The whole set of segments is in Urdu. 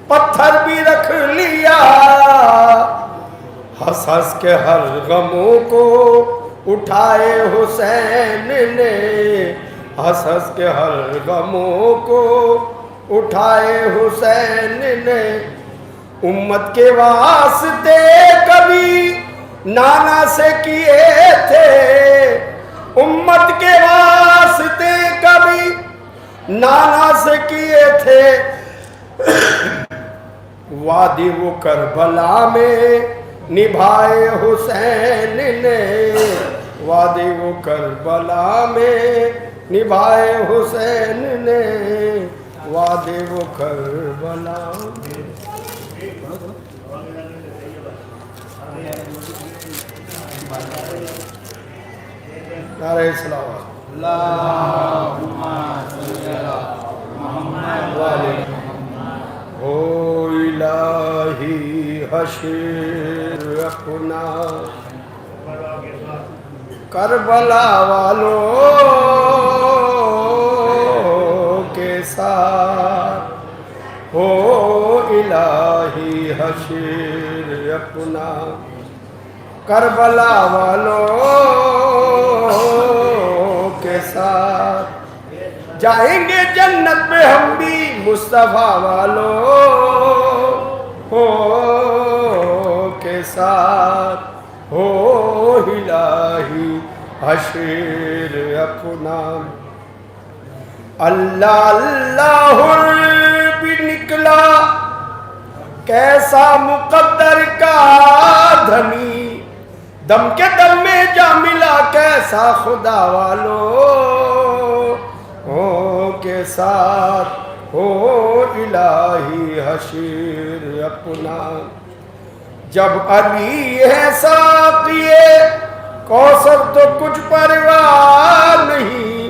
پتھر بھی رکھ لیا، ہنس ہنس کے ہر غموں کو اٹھائے حسین نے، ہنس ہنس کے ہر غموں کو اٹھائے حسین نے۔ امت کے واسطے کبھی نانا سے کیے تھے، امت کے واسطے کبھی نانا سے کیے تھے، وعدے وہ کربلا میں نبھائے حسین نے، وعدے وہ کربلا میں نبھائے حسین نے، وعدے وہ کربلا میں۔ نعرہ صلوات اللہم صلی علی محمد وآلہ محمد۔ او الہی حشر اپنا کربلا والوں کے ساتھ، او الہی حشر اپنا کربلا والوں کے ساتھ، جائیں گے جنت میں ہم بھی مصطفیٰ والوں کے ساتھ، ہو الہی حشر اپنا۔ اللہ اللہ بھی نکلا کیسا مقدر کا دھنی، دم کے دم میں جا ملا کیسا خدا والوں کے ساتھ، ہو الہی حشر اپنا۔ جب علی ہے ساقیے کوثر تو کچھ پرواہ نہیں،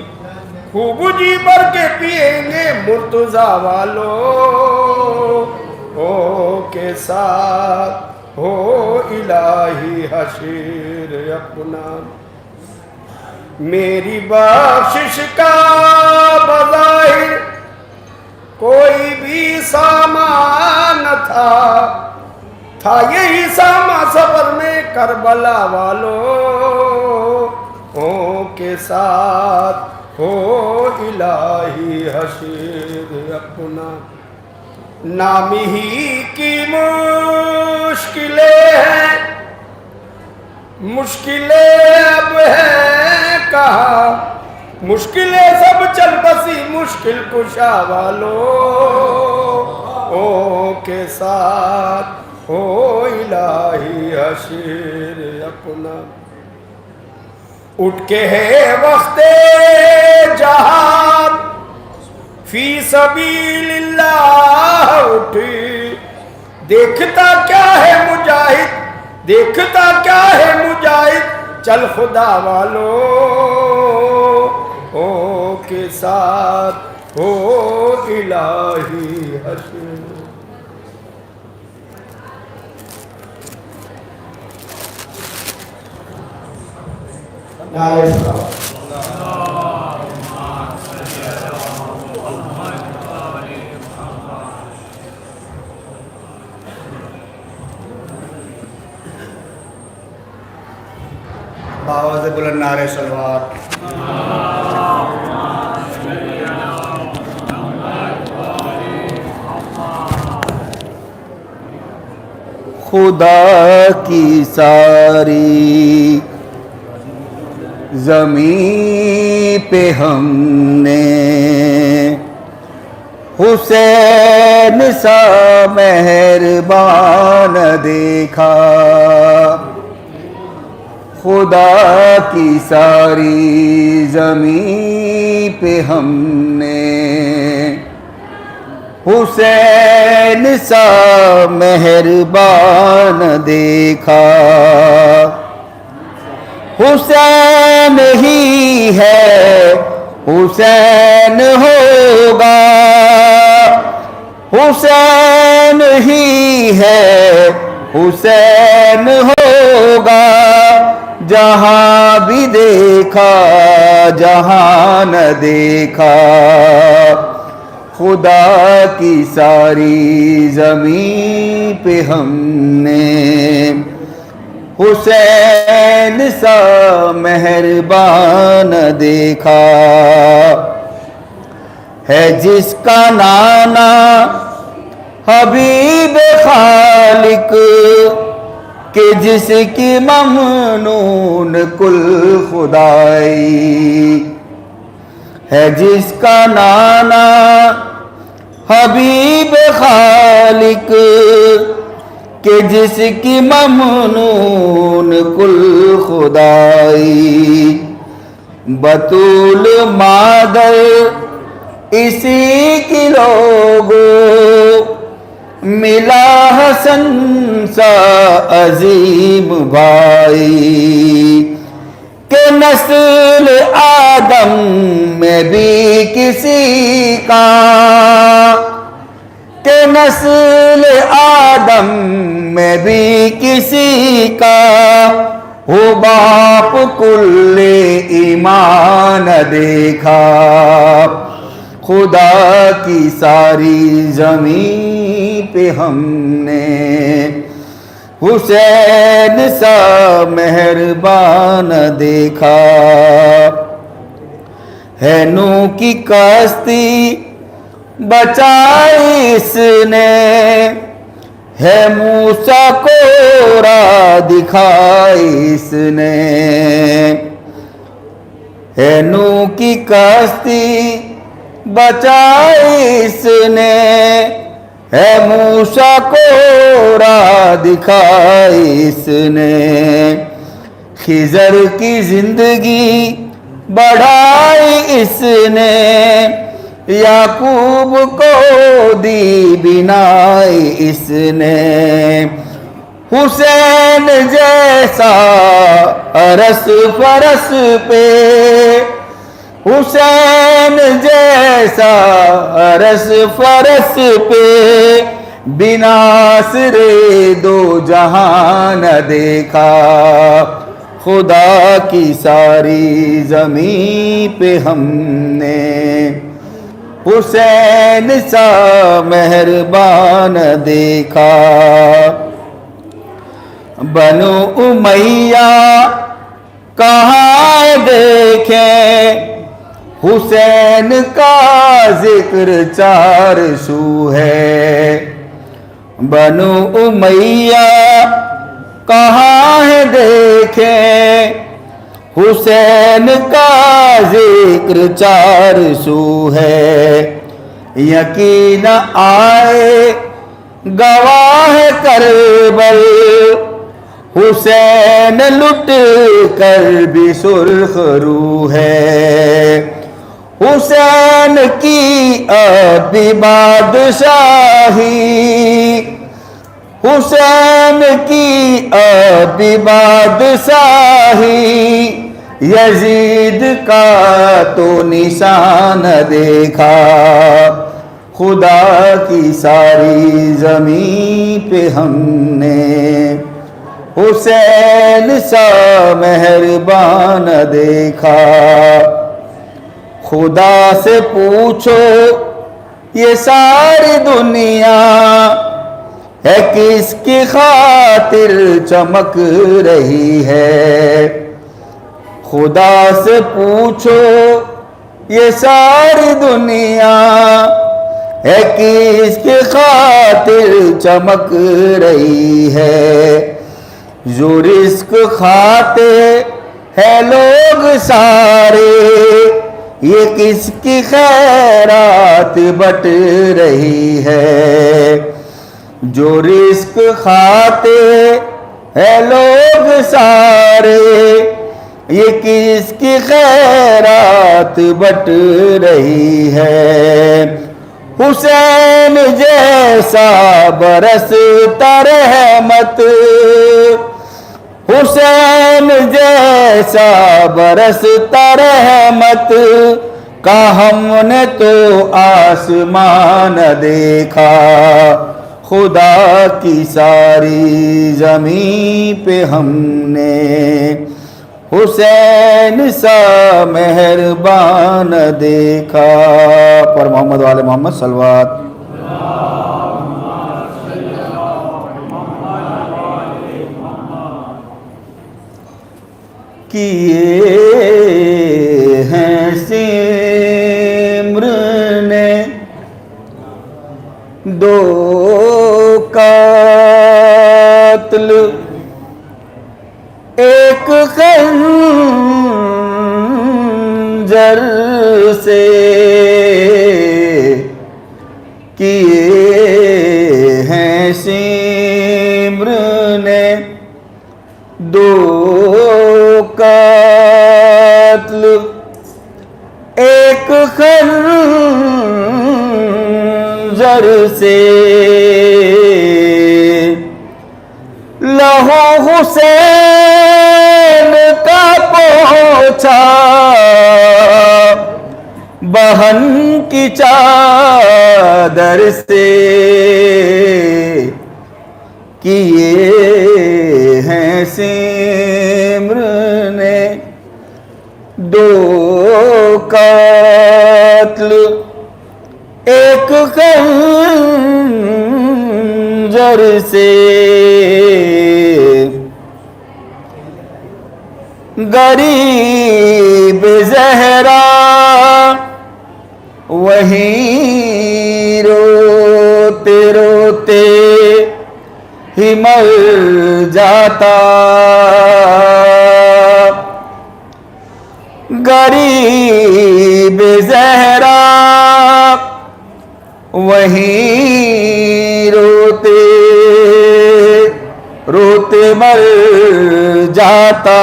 خوب جی بھر کے پیئیں گے مرتضیٰ والوں کے ساتھ، ہو الہی حشر اپنا۔ میری بخشش کا بظاہر کوئی بھی سامان نہ تھا یہی ساما صبر میں کربلا والوں کے ساتھ، ہو الہی حشر اپنا۔ نام ہی کی مشکلیں ہیں، مشکلیں اب ہیں کہاں، مشکلیں سب چل بسی مشکل کشا والوں کے ساتھ، ہو الہی حشر اپنا۔ اٹھ کے ہے وقت جہاد فی سبیل اللہ اٹھی، دیکھتا کیا ہے مجاہد، دیکھتا کیا ہے مجاہد، چل خدا والوں کے ساتھ، ہو الہی حشر۔ نعرہ صلوات باوز بلند نعرہ صلوات۔ خدا کی ساری زمین پہ ہم نے حسین سا مہربان دیکھا، خدا کی ساری زمین پہ ہم نے حسین سا مہربان دیکھا، حسین ہی ہے حسین ہوگا، حسین ہی ہے حسین ہوگا، جہاں بھی دیکھا جہاں نہ دیکھا، خدا کی ساری زمین پہ ہم نے حسین سا مہربان دیکھا ہے، جس کا نانا حبیب خالق کہ جس کی ممنون کل خدائی ہے، جس کا نانا حبیب خالق کہ جس کی ممنون کل خدائی، بطول مادر اسی کی لوگوں ملا حسن سا عظیم بھائی کہ نسل آدم میں بھی کسی کا، کہ نسل آدم میں بھی کسی کا ہو باپ کل ایمان دیکھا، خدا کی ساری زمین پہ ہم نے حسین سا مہربان دیکھا ہے، نوح کی کشتی بچائی اس نے ہے، موسیٰ کو راہ دکھائی اس نے ہے، نوح کی کشتی بچائی اس نے ہے، موسیٰ کو راہ دکھائی اس نے، خضر کی زندگی بڑھائی اس نے، یعقوب کو دی بینائی اس نے، حسین جیسا ارس فرس پہ، حسین جیسا ارس فرس پہ بنا سرے دو جہان دیکھا، خدا کی ساری زمین پہ ہم نے حسین سا مہربان دیکھا، بنو امیہ کہاں دیکھیں حسین کا ذکر چار سو ہے، بنو امیہ کہاں ہے دیکھیں حسین کا ذکر چار سو ہے، یقین آئے گواہ کربل حسین لٹ کر بھی سرخ رو ہے، حسین کی اب بھی بادشاہی، حسین کی اب بھی بادشاہی، یزید کا تو نشان دیکھا، خدا کی ساری زمین پہ ہم نے حسین سا مہربان دیکھا، خدا سے پوچھو یہ ساری دنیا ہے کس کی خاطر چمک رہی ہے، خدا سے پوچھو یہ ساری دنیا ہے کس کی خاطر چمک رہی ہے، جو رزق کھاتے ہیں لوگ سارے یہ کس کی خیرات بٹ رہی ہے، جو رزق کھاتے ہیں لوگ سارے یہ کس کی خیرات بٹ رہی ہے، حسین جیسا برستا رحمت، حسین جیسا برستا رحمت کا ہم نے تو آسمان دیکھا، خدا کی ساری زمین پہ ہم نے حسین سا مہربان دیکھا. پر محمد والے محمد صلوات. کیے ہیں سمر نے دو قاتل ایک خنجر سے کیے ہیں سمر نے دو قاتل ایک خنجر سے لہو حسین کا پوچھا بہن کی چادر سے کیے ہیں سمر نے دو قاتل ایک خنجر سے غریب زہرا وہیں روتے روتے ہی مر جاتا غریب زہرا وہیں روتے روتے مر جاتا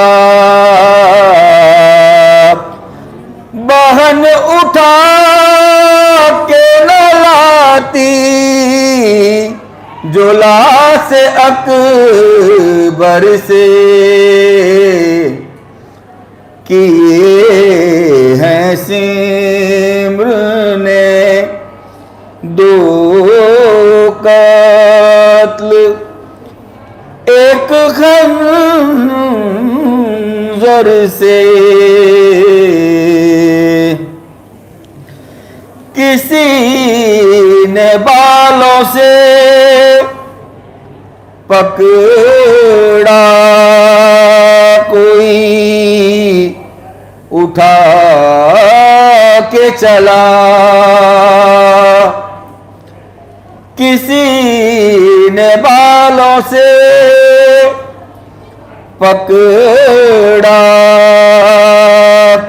بہن اٹھا کے نہ لاتی جو لاش اکبر سے کیے ہیں سمر نے دو قاتل ایک خنجر سے کسی نے بالوں سے پکڑا کوئی اٹھا کے چلا کسی نے بالوں سے پکڑا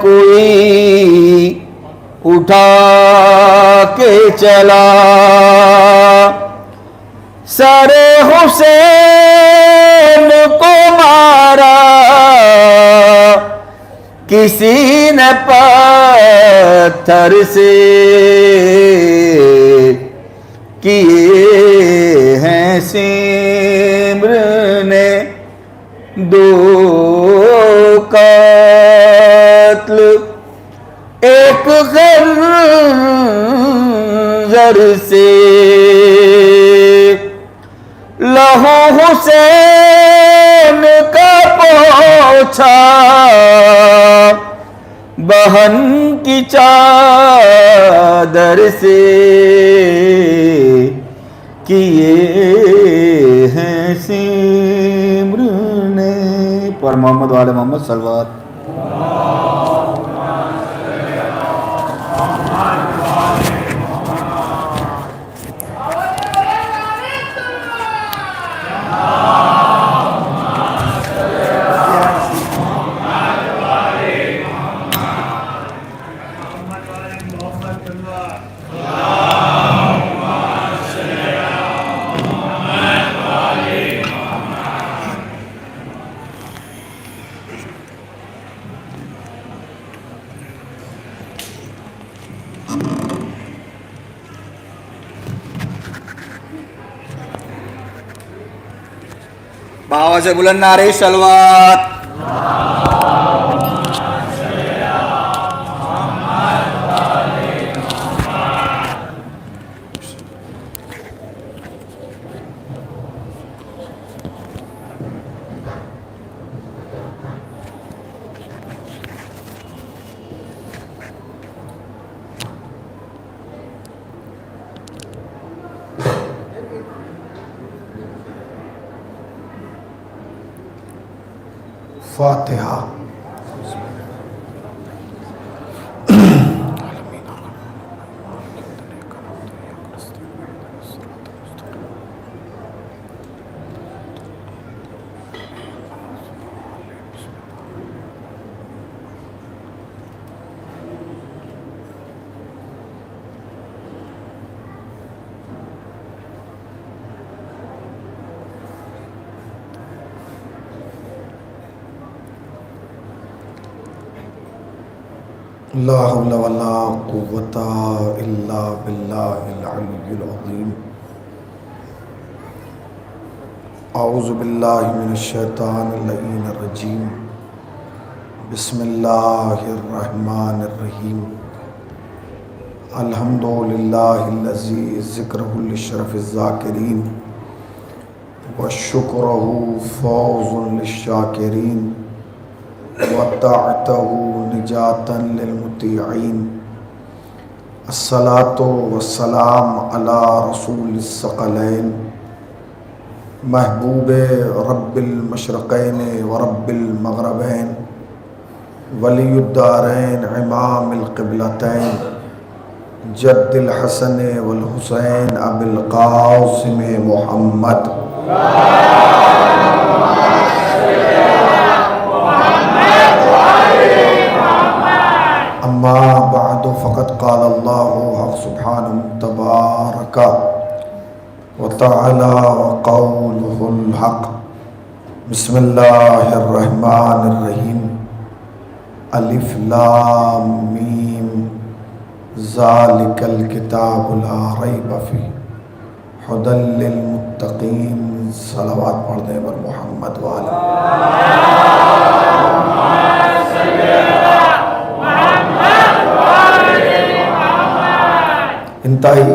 کوئی اٹھا کے چلا سر حسین کو مارا کسی نے پتھر سے کیے ہیں سمر نے دو قاتل ایک خنجر سے لہو حسین کا پوچھا بہن کی چادر سے کیے ہیں سمر نے. پر محمد والے محمد صلوات. بآواز بلند نعرہ صلوات. فاتحہ. لا حول ولا قوة الا باللہ العلی العظیم. اعوذ باللہ من الشیطان اللعین الرجیم. بسم اللہ الرحمن الرحیم. الحمد للہ الذی ذکرہ لشرف الذاکرین وشکرہ فوز للشاکرین وطاعتہ نجاتا للمطیعین. الصلاة والسلام علی رسول الثقلین محبوب رب المشرقین ورب المغربین ولی الدارین امام القبلتین جد الحسن والحسین ابی القاسم محمد. اما بعد فقد قال اللہ حق سبحانہ تبارک وتعالی وقولہ الحق. بسم اللہ الرحمن الرحیم. الف لام میم ذالک الکتاب لا ریب فیہ ھدی للمتقین. صلوات پڑھ دیں بر محمد وآلہ. انتہائی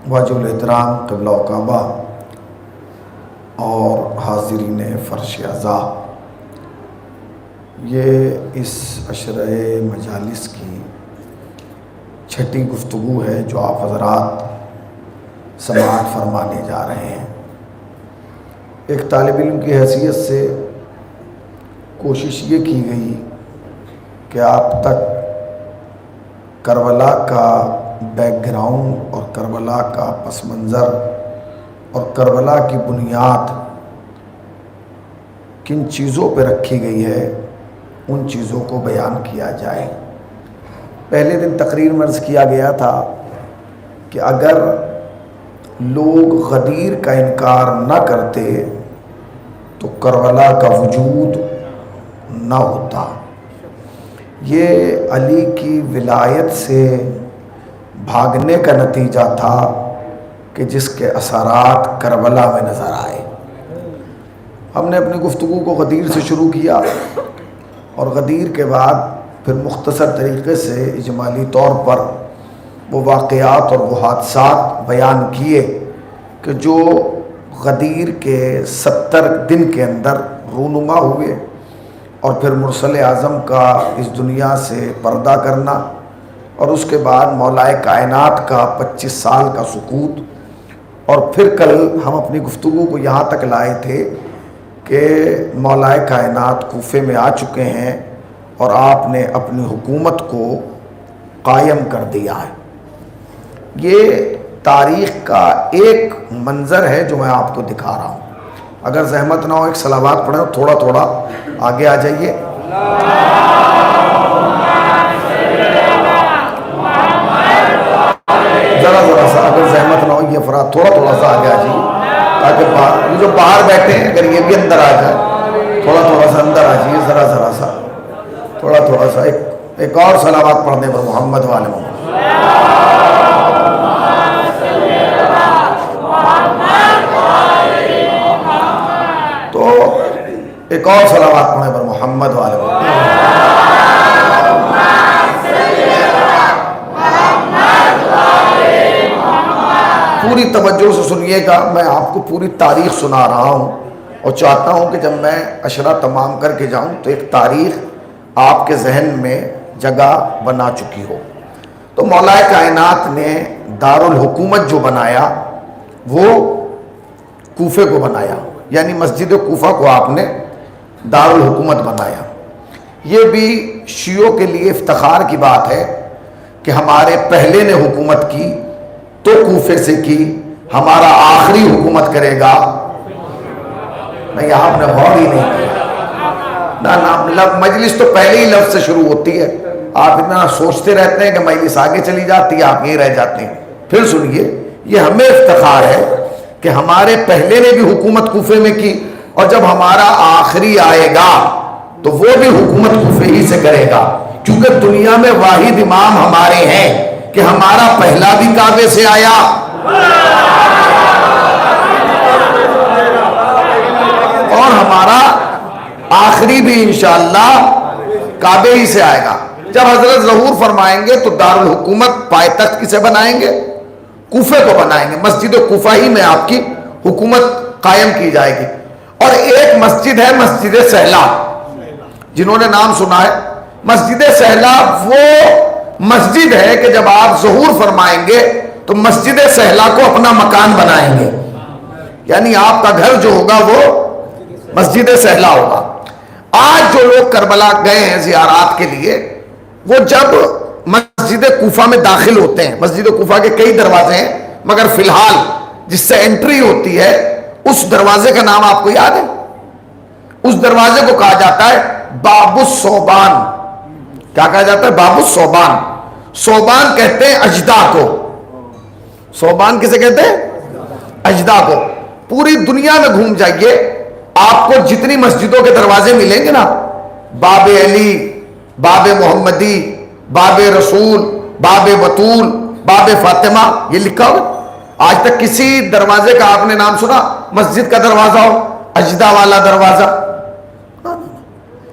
واجب الاحترام قبلہ و کعبہ اور حاضرین فرش عزا، یہ اس عشرہ مجالس کی چھٹی گفتگو ہے جو آپ حضرات سماعت فرمانے جا رہے ہیں. ایک طالب علم کی حیثیت سے کوشش یہ کی گئی کہ آپ تک کربلا کا بیک گراؤنڈ اور کربلا کا پس منظر اور کربلا کی بنیاد کن چیزوں پہ رکھی گئی ہے ان چیزوں کو بیان کیا جائے. پہلے دن تقریر میں عرض کیا گیا تھا کہ اگر لوگ غدیر کا انکار نہ کرتے تو کربلا کا وجود نہ ہوتا. یہ علی کی ولایت سے بھاگنے کا نتیجہ تھا کہ جس کے اثرات کربلا میں نظر آئے. ہم نے اپنی گفتگو کو غدیر سے شروع کیا اور غدیر کے بعد پھر مختصر طریقے سے اجمالی طور پر وہ واقعات اور وہ حادثات بیان کیے کہ جو غدیر کے 70 دن کے اندر رونما ہوئے اور پھر مرسل اعظم کا اس دنیا سے پردہ کرنا اور اس کے بعد مولائے کائنات کا 25 سال کا سکوت. اور پھر کل ہم اپنی گفتگو کو یہاں تک لائے تھے کہ مولائے کائنات کوفے میں آ چکے ہیں اور آپ نے اپنی حکومت کو قائم کر دیا ہے. یہ تاریخ کا ایک منظر ہے جو میں آپ کو دکھا رہا ہوں. اگر زحمت نہ ہو ایک صلوات پڑھیں تھوڑا تھوڑا آگے آ جائیے. ذرا سا اگر زحمت نہ ہو یہ افراد تھوڑا سا آگے آ جائیے تاکہ یہ جو باہر بیٹھے ہیں اگر یہ بھی اندر آ جائے تھوڑا سا اندر آ جائیے. ذرا سا تھوڑا سا ایک اور صلوات پڑھنے پر محمد والے محمد. تو ایک اور صلوات پڑھنے پر محمد والے محمد. پوری توجہ سے سنیے گا. میں آپ کو پوری تاریخ سنا رہا ہوں اور چاہتا ہوں کہ جب میں عشرہ تمام کر کے جاؤں تو ایک تاریخ آپ کے ذہن میں جگہ بنا چکی ہو. تو مولائے کائنات نے دارالحکومت جو بنایا وہ کوفے کو بنایا، یعنی مسجد کوفہ کو آپ نے دارالحکومت بنایا. یہ بھی شیعوں کے لیے افتخار کی بات ہے کہ ہمارے پہلے نے حکومت کی تو کوفے سے کی, ہمارا آخری حکومت کرے گا. نہیں, آپ نے غور ہی نہیں کیا نا. مجلس تو پہلے ہی لفظ سے شروع ہوتی ہے. آپ اتنا سوچتے رہتے ہیں کہ مجلس آگے چلی جاتی ہے, آپ یہیں رہ جاتے ہیں. پھر سنیے, یہ ہمیں افتخار ہے کہ ہمارے پہلے نے بھی حکومت کوفے میں کی, اور جب ہمارا آخری آئے گا تو وہ بھی حکومت کوفے ہی سے کرے گا, کیونکہ دنیا میں واحد امام ہمارے ہیں کہ ہمارا پہلا بھی کعبے سے آیا اور ہمارا آخری بھی انشاءاللہ کعبے ہی سے آئے گا. جب حضرت ظہور فرمائیں گے تو دارالحکومت پائے تخت کسے بنائیں گے؟ کوفے کو بنائیں گے. مسجد کوفہ ہی میں آپ کی حکومت قائم کی جائے گی. اور ایک مسجد ہے مسجد سہلاب, جنہوں نے نام سنا ہے. مسجد سہلاب وہ مسجد ہے کہ جب آپ ظہور فرمائیں گے تو مسجد سہلا کو اپنا مکان بنائیں گے, یعنی آپ کا گھر جو ہوگا وہ مسجد سہلا ہوگا. آج جو لوگ کربلا گئے ہیں زیارات کے لیے, وہ جب مسجد کوفہ میں داخل ہوتے ہیں, مسجد کوفہ کے کئی دروازے ہیں, مگر فی الحال جس سے انٹری ہوتی ہے اس دروازے کا نام آپ کو یاد ہے؟ اس دروازے کو کہا جاتا ہے باب الصوبان. کیا کہا جاتا ہے؟ باب الصوبان. صوبان کہتے ہیں اجدا کو. صوبان کسے کہتے ہیں؟ اجدا کو. پوری دنیا میں گھوم جائیے, آپ کو جتنی مسجدوں کے دروازے ملیں گے نا, باب علی, باب محمدی, باب رسول, باب بطول, باب فاطمہ, یہ لکھا ہوگا. آج تک کسی دروازے کا آپ نے نام سنا مسجد کا دروازہ ہو اجدا والا دروازہ؟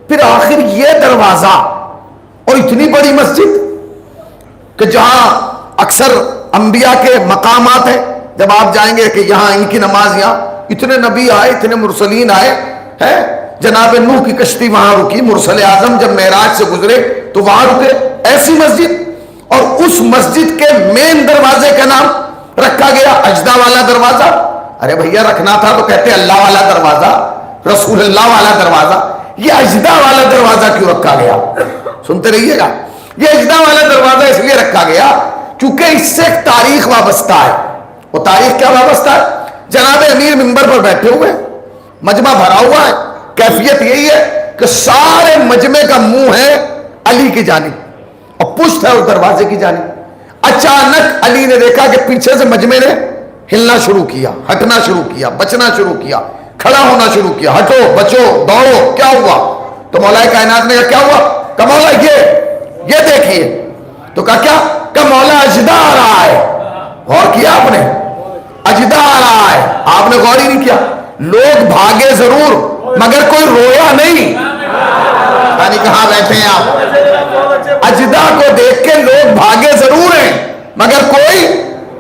پھر آخر یہ دروازہ اور اتنی بڑی مسجد کہ جہاں اکثر انبیاء کے مقامات ہیں, جب آپ جائیں گے کہ یہاں ان کی نماز, یہاں اتنے نبی آئے, اتنے مرسلین آئے ہیں, جناب نوح کی کشتی وہاں رکی, مرسل اعظم جب معراج سے گزرے تو وہاں رکے. ایسی مسجد, اور اس مسجد کے مین دروازے کا نام رکھا گیا اجدا والا دروازہ. ارے بھیا رکھنا تھا تو کہتے اللہ والا دروازہ, رسول اللہ والا دروازہ. یہ اجدا والا دروازہ کیوں رکھا گیا؟ سنتے رہیے گا. یہ اجدا والا دروازہ اس لیے رکھا گیا کیونکہ اس سے ایک تاریخ وابستہ ہے. وہ تاریخ کیا وابستہ ہے؟ جناب امیر منبر پر بیٹھے ہوئے, مجمع بھرا ہوا ہے, کیفیت یہی ہے کہ سارے مجمع کا منہ ہے علی کی جانب اور پشت ہے اس دروازے کی جانب. اچانک علی نے دیکھا کہ پیچھے سے مجمع نے ہلنا شروع کیا, ہٹنا شروع کیا, بچنا شروع کیا, کھڑا ہونا شروع کیا, ہٹو بچو دوڑو, کیا ہوا؟ تو مولا کائنات نے کہا کیا ہوا؟ کہ مولا یہ دیکھیے. تو کہا کیا؟ کہ مولا اجدا آ رہا ہے. غور کیا آپ نے؟ اجدا آ رہا ہے. آپ نے غور ہی نہیں کیا. لوگ بھاگے ضرور مگر کوئی رویا نہیں. یعنی کہاں بیٹھے ہیں آپ؟ اجدا کو دیکھ کے لوگ بھاگے ضرور ہیں مگر کوئی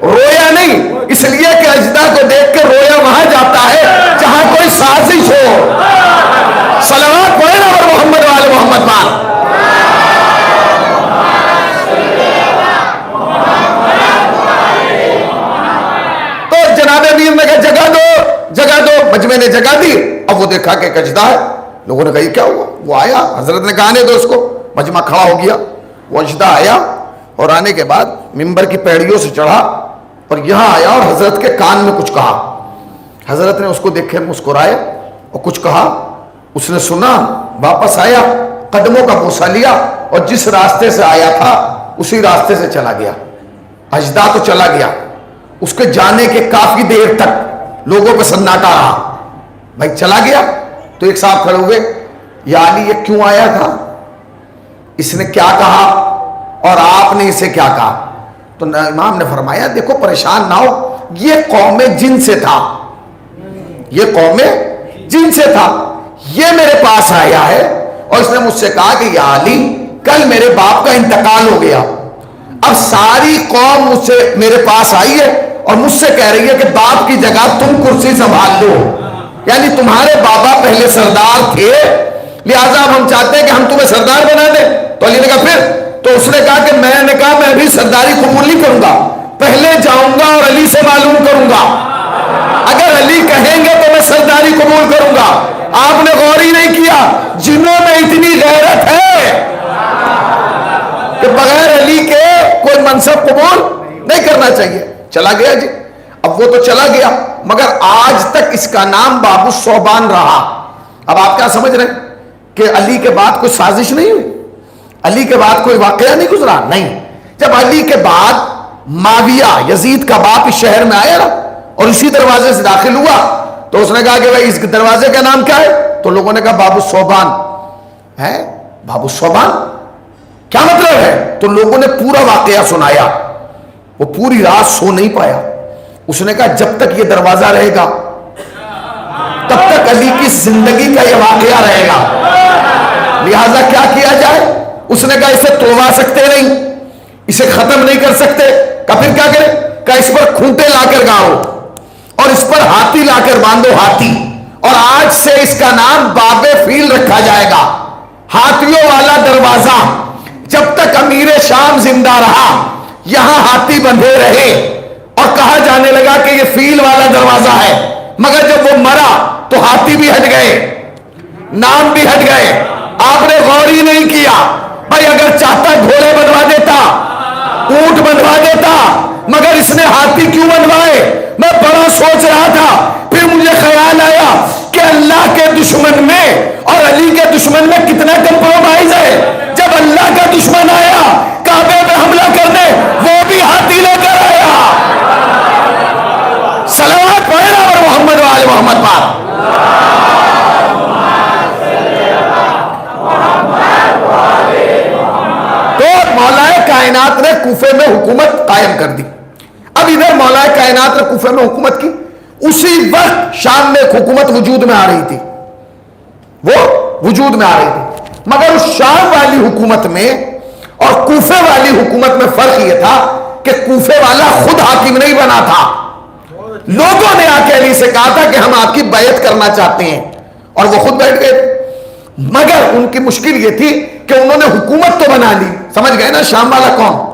رویا نہیں, اس لیے کہ اجدا کو دیکھ کے رویا وہاں جاتا ہے جہاں کوئی سازش ہو. صلوات پڑھیں اور محمد والے محمد پاک. تو جناب امیر نے کہا جگہ دو, مجمع نے جگہ دی. اب وہ دیکھا کہ اجدا ہے. لوگوں نے کہا یہ کیا ہوا؟ وہ آیا, حضرت نے کہا نہیں دو اس کو. مجمع کھڑا ہو گیا. وہ اجدا آیا اور آنے کے بعد منبر کی پیڑیوں سے چڑھا اور یہاں آیا اور حضرت کے کان میں کچھ کہا. حضرت نے اس کو دیکھے, مسکرائے اور کچھ کہا. اس نے سنا, واپس آیا, قدموں کا بوسہ لیا اور جس راستے سے آیا تھا اسی راستے سے چلا گیا. اجدا تو چلا گیا. اس کے جانے کے کافی دیر تک لوگوں کو سناٹا رہا. بھائی چلا گیا تو ایک صاحب کھڑے ہوئے, یا علی یہ کیوں آیا تھا, اس نے کیا کہا اور آپ نے اسے کیا کہا؟ تو امام نے فرمایا دیکھو پریشان نہ ہو, یہ قوم جن سے تھا, یہ قوم جن سے تھا. یہ میرے پاس آیا ہے اور اس نے مجھ سے کہا کہ یا علی کل میرے باپ کا انتقال ہو گیا. اب ساری قوم مجھ سے میرے پاس آئی ہے اور مجھ سے کہہ رہی ہے کہ باپ کی جگہ تم کرسی سنبھال لو, یعنی تمہارے بابا پہلے سردار تھے لہٰذا اب ہم چاہتے ہیں کہ ہم تمہیں سردار بنا دیں. تو علی نے کہا پھر؟ تو اس نے کہا کہ میں نے کہا میں بھی سرداری قبول نہیں کروں گا, پہلے جاؤں گا اور علی سے معلوم کروں گا, اگر علی کہیں گے تو میں سرداری قبول کروں گا. آپ نے غور ہی نہیں کیا, منصب قبول نہیں کرنا چاہیے. چلا گیا جی. اب وہ تو چلا گیا مگر آج تک اس کا نام باب الثعبان رہا. اب آپ کیا سمجھ رہے ہیں کہ علی کے بعد کوئی سازش نہیں ہوئی, علی کے بعد کوئی واقعہ نہیں گزرا؟ نہیں. جب علی کے بعد معاویہ یزید کا باپ اس شہر میں آیا نا اور اسی دروازے سے داخل ہوا تو اس نے کہا کہ بھائی اس دروازے کا نام کیا ہے؟ تو لوگوں نے کہا باب الثعبان ہے. باب الثعبان کیا مطلب ہے؟ تو لوگوں نے پورا واقعہ سنایا. وہ پوری رات سو نہیں پایا. اس نے کہا جب تک یہ دروازہ رہے گا تب تک علی کی زندگی کا یہ واقعہ رہے گا, لہذا کیا کیا جائے؟ اس نے کہا اسے توڑوا سکتے نہیں, اسے ختم نہیں کر سکتے. کہا پھر کیا کرے؟ کہا اس پر کھونٹے لا کر گاڑو اور اس پر ہاتھی لا کر باندھو, ہاتھی, اور آج سے اس کا نام باب فیل رکھا جائے گا, ہاتھیوں والا دروازہ. جب تک امیر شام زندہ رہا یہاں ہاتھی بندھے رہے اور کہا جانے لگا کہ یہ فیل والا دروازہ ہے. مگر جب وہ مرا تو ہاتھی بھی ہٹ گئے, نام بھی ہٹ گئے. آپ نے غور ہی نہیں کیا. بھائی اگر چاہتا گھوڑے بنوا دیتا, اونٹ بنوا دیتا, مگر اس نے ہاتھی کیوں بنوائے؟ میں بڑا سوچ رہا تھا, پھر مجھے خیال آیا کہ اللہ کے دشمن میں اور علی کے دشمن میں کتنا کمپرومائز ہے. جب اللہ کا دشمن آیا کعبے پہ حملہ کرنے, وہ بھی ہاتھی لے کر آیا. صلوات پڑھے نا اور محمد وآل محمد پر. تو مولا کائنات نے کوفے میں حکومت قائم کر دی. اب ادھر مولا کائنات نے کوفے میں حکومت کی, اسی وقت شام میں ایک حکومت وجود میں آ رہی تھی, وہ وجود میں آ رہی تھی. مگر اس شام والی حکومت میں اور کوفے والی حکومت میں فرق یہ تھا کہ کوفے والا خود حاکم نہیں بنا تھا, لوگوں نے آ کے علی سے کہا تھا کہ ہم آپ کی بیعت کرنا چاہتے ہیں اور وہ خود بیٹھ گئے. مگر ان کی مشکل یہ تھی کہ انہوں نے حکومت تو بنا لی, سمجھ گئے نا, شام والا کون؟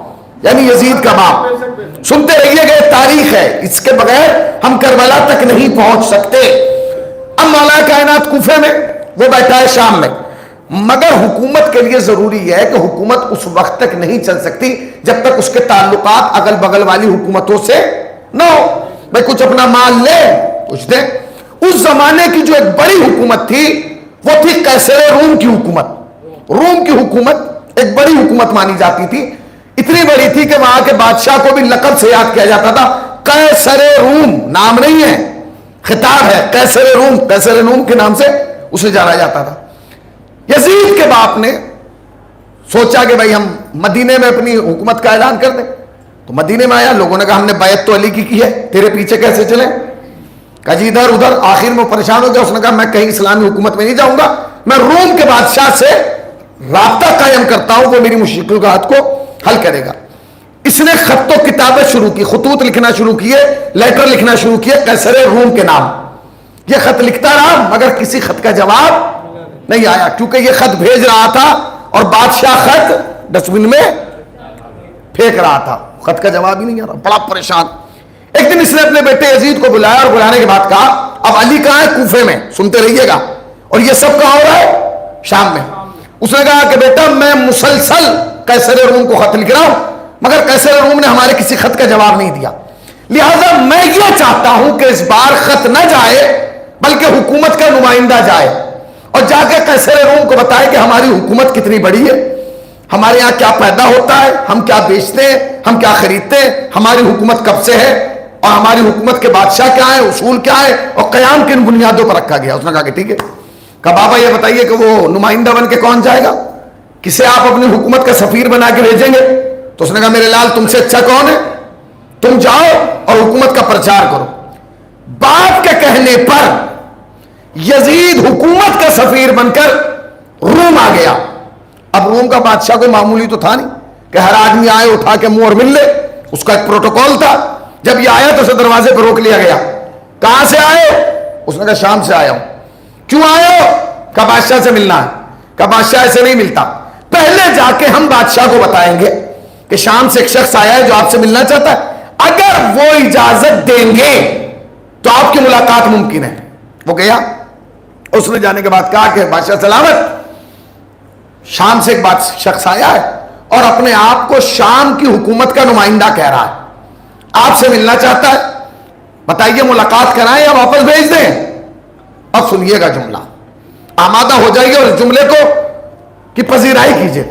یعنی یزید کا باپ. سنتے رہیے گا, تاریخ ہے, اس کے بغیر ہم کربلا تک نہیں پہنچ سکتے. اب مولا کائنات کوفے میں, وہ بیٹھا ہے شام میں. مگر حکومت کے لیے ضروری ہے کہ حکومت اس وقت تک نہیں چل سکتی جب تک اس کے تعلقات اگل بغل والی حکومتوں سے نہ ہو. بھائی کچھ اپنا مال لے, کچھ دے. اس زمانے کی جو ایک بڑی حکومت تھی وہ تھی قیصر روم کی حکومت. روم کی حکومت ایک بڑی حکومت مانی جاتی تھی, اتنی بڑی تھی کہ وہاں کے بادشاہ کو بھی لقب سے یاد کیا جاتا تھا. قیصر روم نام نہیں ہے, خطاب ہے. قیصر روم, قیصر روم کے نام سے اسے جانا جاتا تھا. یزید کے باپ نے سوچا کہ بھائی ہم مدینے میں اپنی حکومت کا اعلان کر دیں. تو مدینے میں آیا, لوگوں نے کہا ہم نے بیعت تو علی کی ہے, تیرے پیچھے کیسے چلیں؟ کہا جی ادھر ادھر. آخر میں پریشان ہو گیا. اس نے کہا میں کہیں اسلامی حکومت میں نہیں جاؤں گا, میں روم کے بادشاہ سے رابطہ قائم کرتا ہوں, وہ میری مشکلات کو حل کرے گا. اس نے خط و کتابت شروع کی, خطوط لکھنا شروع کیے, لیٹر لکھنا شروع کیے قیصر روم کے نام. یہ خط لکھتا رہا مگر کسی خط کا جواب نہیں آیا, کیونکہ یہ خط بھیج رہا تھا اور بادشاہ خط ڈسٹبن میں پھینک رہا تھا, خط کا جواب ہی نہیں آ رہا. بڑا پریشان. ایک دن اس نے اپنے بیٹے یزید کو بلایا اور بلانے کے بعد کہا اب علی کہاں ہے؟ کوفے میں. سنتے رہیے گا. اور یہ سب کہاں ہو رہا ہے؟ شام میں. اس نے کہا کہ بیٹا میں مسلسل قیصر روم کو خط لکھ رہا ہوں مگر قیصر روم نے ہمارے کسی خط کا جواب نہیں دیا, لہذا میں یہ چاہتا ہوں کہ اس بار خط نہ جائے بلکہ حکومت کا نمائندہ جائے اور جا کے قیصر روم کو بتائے کہ ہماری حکومت کتنی بڑی ہے, ہمارے یہاں کیا پیدا ہوتا ہے, ہم کیا بیچتے ہیں, ہم کیا خریدتے ہیں, ہماری حکومت کب سے ہے اور ہماری حکومت کے بادشاہ کیا ہے, اصول کیا ہے اور قیام کن بنیادوں پر رکھا گیا. اس نے کہا کہ ٹھیک ہے. کہا بابا یہ بتائیے کہ وہ نمائندہ بن کے کون جائے گا, کسے آپ اپنی حکومت کا سفیر بنا کے بھیجیں گے؟ تو اس نے کہا میرے لال تم سے اچھا کون ہے, تم جاؤ اور حکومت کا پرچار کرو. باپ کے کہنے پر یزید حکومت کا سفیر بن کر روم آ گیا. اب روم کا بادشاہ کوئی معمولی تو تھا نہیں کہ ہر آدمی آئے اٹھا کے منہ اور مل لے, اس کا ایک پروٹوکول تھا. جب یہ آیا تو اسے دروازے پر روک لیا گیا. کہاں سے آئے؟ اس نے کہا شام سے آیا ہوں. کیوں آئے ہو؟ کہا بادشاہ سے ملنا ہے. کہا بادشاہ ایسے نہیں ملتا, پہلے جا کے ہم بادشاہ کو بتائیں گے کہ شام سے ایک شخص آیا ہے جو آپ سے ملنا چاہتا ہے, اگر وہ اجازت دیں گے تو آپ کی ملاقات ممکن ہے. وہ گیا. اس نے جانے کے بعد کہا کہ بادشاہ سلامت, شام سے ایک شخص آیا ہے اور اپنے آپ کو شام کی حکومت کا نمائندہ کہہ رہا ہے, آپ سے ملنا چاہتا ہے, بتائیے ملاقات کرائیں یا واپس بھیج دیں؟ اب سنیے گا جملہ, آمادہ ہو جائیے اور اس جملے کو کی پذیرائی کیجیے.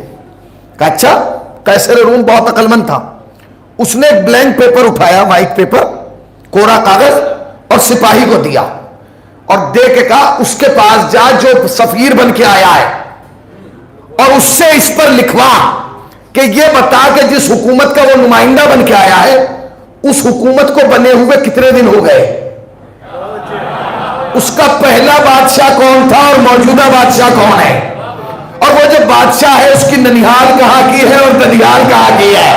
کہا اچھا. قیصر روم بہت عقل مند تھا, اس نے ایک بلینک پیپر اٹھایا, وائٹ پیپر, کوڑا کاغذ, اور سپاہی کو دیا اور دے کے کہا اس کے پاس جا جو سفیر بن کے آیا ہے اور اس سے اس پر لکھوا کہ یہ بتا کہ جس حکومت کا وہ نمائندہ بن کے آیا ہے اس حکومت کو بنے ہوئے کتنے دن ہو گئے, اس کا پہلا بادشاہ کون تھا اور موجودہ بادشاہ کون ہے, اور وہ جو بادشاہ ہے اس کی ننیھال کہاں کی ہے اور ددیال کہاں کی ہے,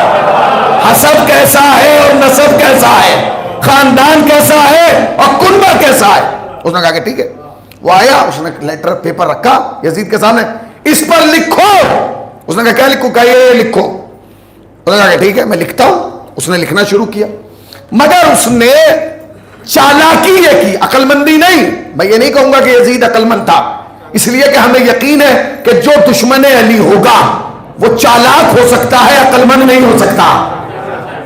حسب کیسا ہے اور نسب کیسا ہے, خاندان کیسا ہے اور کنبہ کیسا ہے. اس نے کہا کہ ٹھیک ہے. وہ آیا, اس نے لیٹر پیپر رکھا یزید کے سامنے, اس پر لکھو. اس نے کہا کیا لکھو؟ کہا یہ لکھو. اس نے کہا کہ ٹھیک ہے میں لکھتا ہوں. اس نے لکھنا شروع کیا, مگر اس نے چالاکی یہ کی, عقل مندی نہیں. میں یہ نہیں کہوں گا کہ یزید عقل مند تھا, اس لیے کہ ہمیں یقین ہے کہ جو دشمن علی ہوگا وہ چالاک ہو سکتا ہے, عقل مند نہیں ہو سکتا.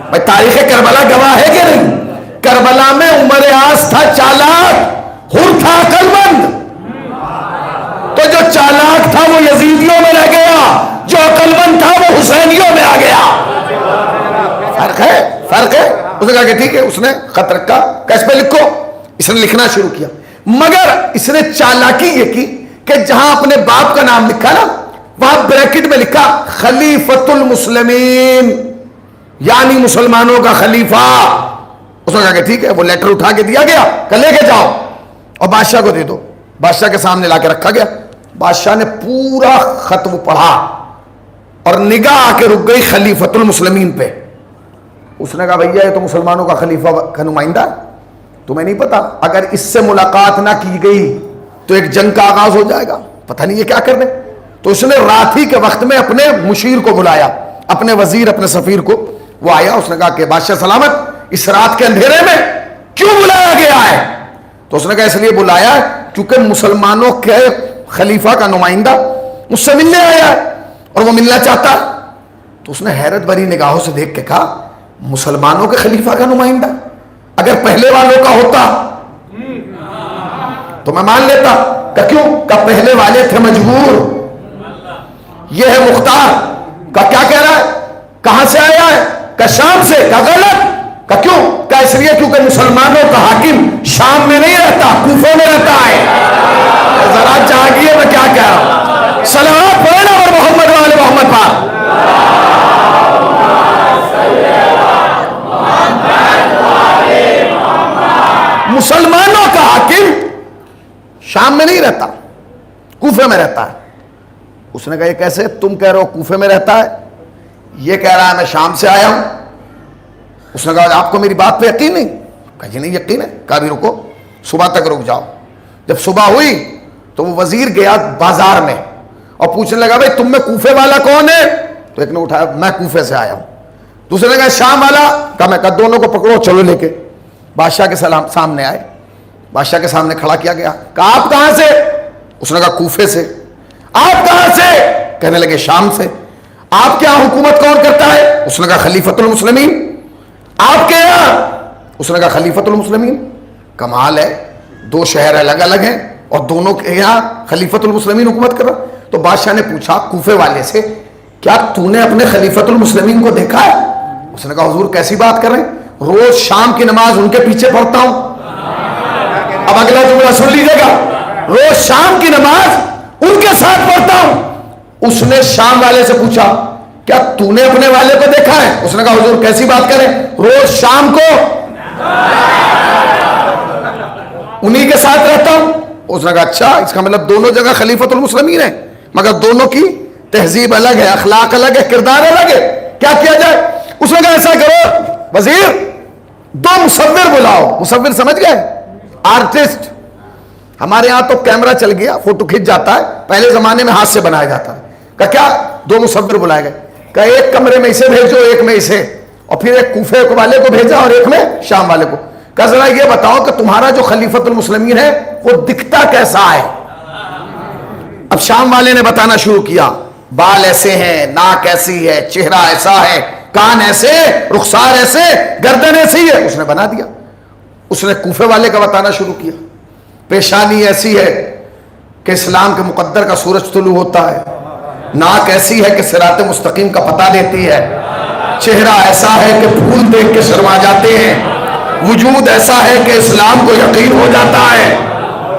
بھائی تاریخ کربلا گواہ ہے کہ نہیں؟ کربلا میں عمر عاص تھا چالاک, حر تھا عقل مند. تو جو چالاک تھا وہ یزیدیوں میں رہ گیا, جو عقل مند تھا وہ حسینیوں میں آ گیا. فرق ہے, فرق ہے. اس نے کہا کہ ٹھیک ہے. اس نے خط رکھا, کیس پہ لکھو. اس نے لکھنا شروع کیا, مگر اس نے چالاکی یہ کی کہ جہاں اپنے باپ کا نام لکھا نا وہاں بریکٹ میں لکھا خلیفۃ المسلمین, یعنی مسلمانوں کا خلیفہ. اس نے کہا کہ ٹھیک ہے. وہ لیٹر اٹھا کے دیا گیا کہ لے کے جاؤ اور بادشاہ کو دے دو. بادشاہ کے سامنے لا کے رکھا گیا. بادشاہ نے پورا خط وہ پڑھا اور نگاہ آ کے رک گئی خلیفۃ المسلمین پہ. اس نے کہا بھیا یہ تو مسلمانوں کا خلیفہ کا نمائندہ ہے, تمہیں نہیں پتا اگر اس سے ملاقات نہ کی گئی تو ایک جنگ کا آغاز ہو جائے گا, پتہ نہیں یہ کیا کرنے. تو اس نے رات ہی کے وقت میں اپنے مشیر کو بلایا, اپنے وزیر, اپنے سفیر کو. وہ آیا, اس نے کہا کہ بادشاہ سلامت, اس رات کے اندھیرے میں کیوں بلایا گیا ہے؟ تو اس نے کہا اس لیے بلایا ہے کیونکہ مسلمانوں کے خلیفہ کا نمائندہ مجھ سے ملنے آیا ہے اور وہ ملنا چاہتا ہے. تو اس نے حیرت بھری نگاہوں سے دیکھ کے کہا مسلمانوں کے خلیفہ کا نمائندہ؟ اگر پہلے والوں کا ہوتا تو میں مان لیتا. کہ کیوں؟ کہ پہلے والے تھے مجبور. یہ ہے مختار. کہ کیا کہہ رہا ہے؟ کہاں سے آیا ہے؟ کہ شام سے. کہ غلط. کہ کیوں؟ کہ اس لیے کیونکہ مسلمانوں کا حاکم شام میں نہیں رہتا, کوفہ میں رہتا ہے. ذرا جاگیے میں کیا کہہ رہا ہوں. صلوات پڑھنا اور محمد والے محمد پر. مسلمانوں کا حاکم شام میں نہیں رہتا, کوفے میں رہتا ہے. اس نے کہا یہ کیسے؟ تم کہہ رہے ہو کوفے میں رہتا ہے, یہ کہہ رہا ہے میں شام سے آیا ہوں. اس نے کہا آپ کو میری بات پہ یقین نہیں؟ کہا جی نہیں یقین ہے. کہا بھی رکو, صبح تک رک جاؤ. جب صبح ہوئی تو وہ وزیر گیا بازار میں اور پوچھنے لگا بھائی تم میں کوفے والا کون ہے؟ تو ایک نے اٹھایا میں کوفے سے آیا ہوں. دوسرے نے کہا شام والا. کہا میں. کہا دونوں کو پکڑو چلو لے کے. بادشاہ کے سامنے آئے, بادشاہ کے سامنے کھڑا کیا گیا. کہا آپ کہاں سے؟ اس نے کہا کوفے سے. آپ کہاں سے؟ کہنے لگے شام سے. آپ کے یہاں حکومت کون کرتا ہے؟ اس نے کہا خلیفۃ المسلمین. آپ کے یہاں؟ اس نے کہا خلیفۃ المسلمین. کمال ہے, دو شہر الگ الگ ہیں اور دونوں کے یہاں خلیفۃ المسلمین حکومت کر رہا. تو بادشاہ نے پوچھا کوفے والے سے کیا تو نے اپنے خلیفۃ المسلمین کو دیکھا ہے؟ اس نے کہا حضور کیسی بات کر رہے ہیں, روز شام کی نماز ان کے پیچھے پڑھتا ہوں. اب اگلا جملہ سن لیجیے گا, روز شام کی نماز ان کے ساتھ پڑھتا ہوں. اس نے شام والے سے پوچھا کیا تو نے اپنے والے کو دیکھا ہے؟ اس نے کہا حضور کیسی بات کریں, روز شام کو انہی کے ساتھ رہتا ہوں. اس نے کہا اچھا, اس کا مطلب دونوں جگہ خلیفۃ المسلمین ہے مگر دونوں کی تہذیب الگ ہے, اخلاق الگ ہے, کردار الگ ہے, کیا کیا جائے؟ اس نے کہا ایسا کرو وزیر, دو مصور بلاؤ. مصور سمجھ گئے؟ آرٹسٹ. ہمارے ہاں تو کیمرہ چل گیا, فوٹو کھنچ جاتا ہے, پہلے زمانے میں ہاتھ سے بنایا جاتا ہے. کہ کیا؟ دو مصور بلائے گئے. کہ ایک کمرے میں اسے بھیجو, ایک میں اسے, اور پھر ایک کوفے والے کو بھیجا اور ایک میں شام والے کو. کہ ذرا یہ بتاؤ کہ تمہارا جو خلیفۃ المسلمین ہے وہ دکھتا کیسا ہے؟ اب شام والے نے بتانا شروع کیا بال ایسے ہیں، ناک ایسی ہے، چہرہ ایسا ہے، کان ایسے، رخسار ایسے، گردن ایسی ہے، اس نے بنا دیا. اس نے کوفے والے کا بتانا شروع کیا. پیشانی ایسی ہے کہ اسلام کے مقدر کا سورج طلوع ہوتا ہے، ناک ایسی ہے کہ صراط مستقیم کا پتہ دیتی ہے، چہرہ ایسا ہے کہ پھول دیکھ کے شرما جاتے ہیں، وجود ایسا ہے کہ اسلام کو یقین ہو جاتا ہے.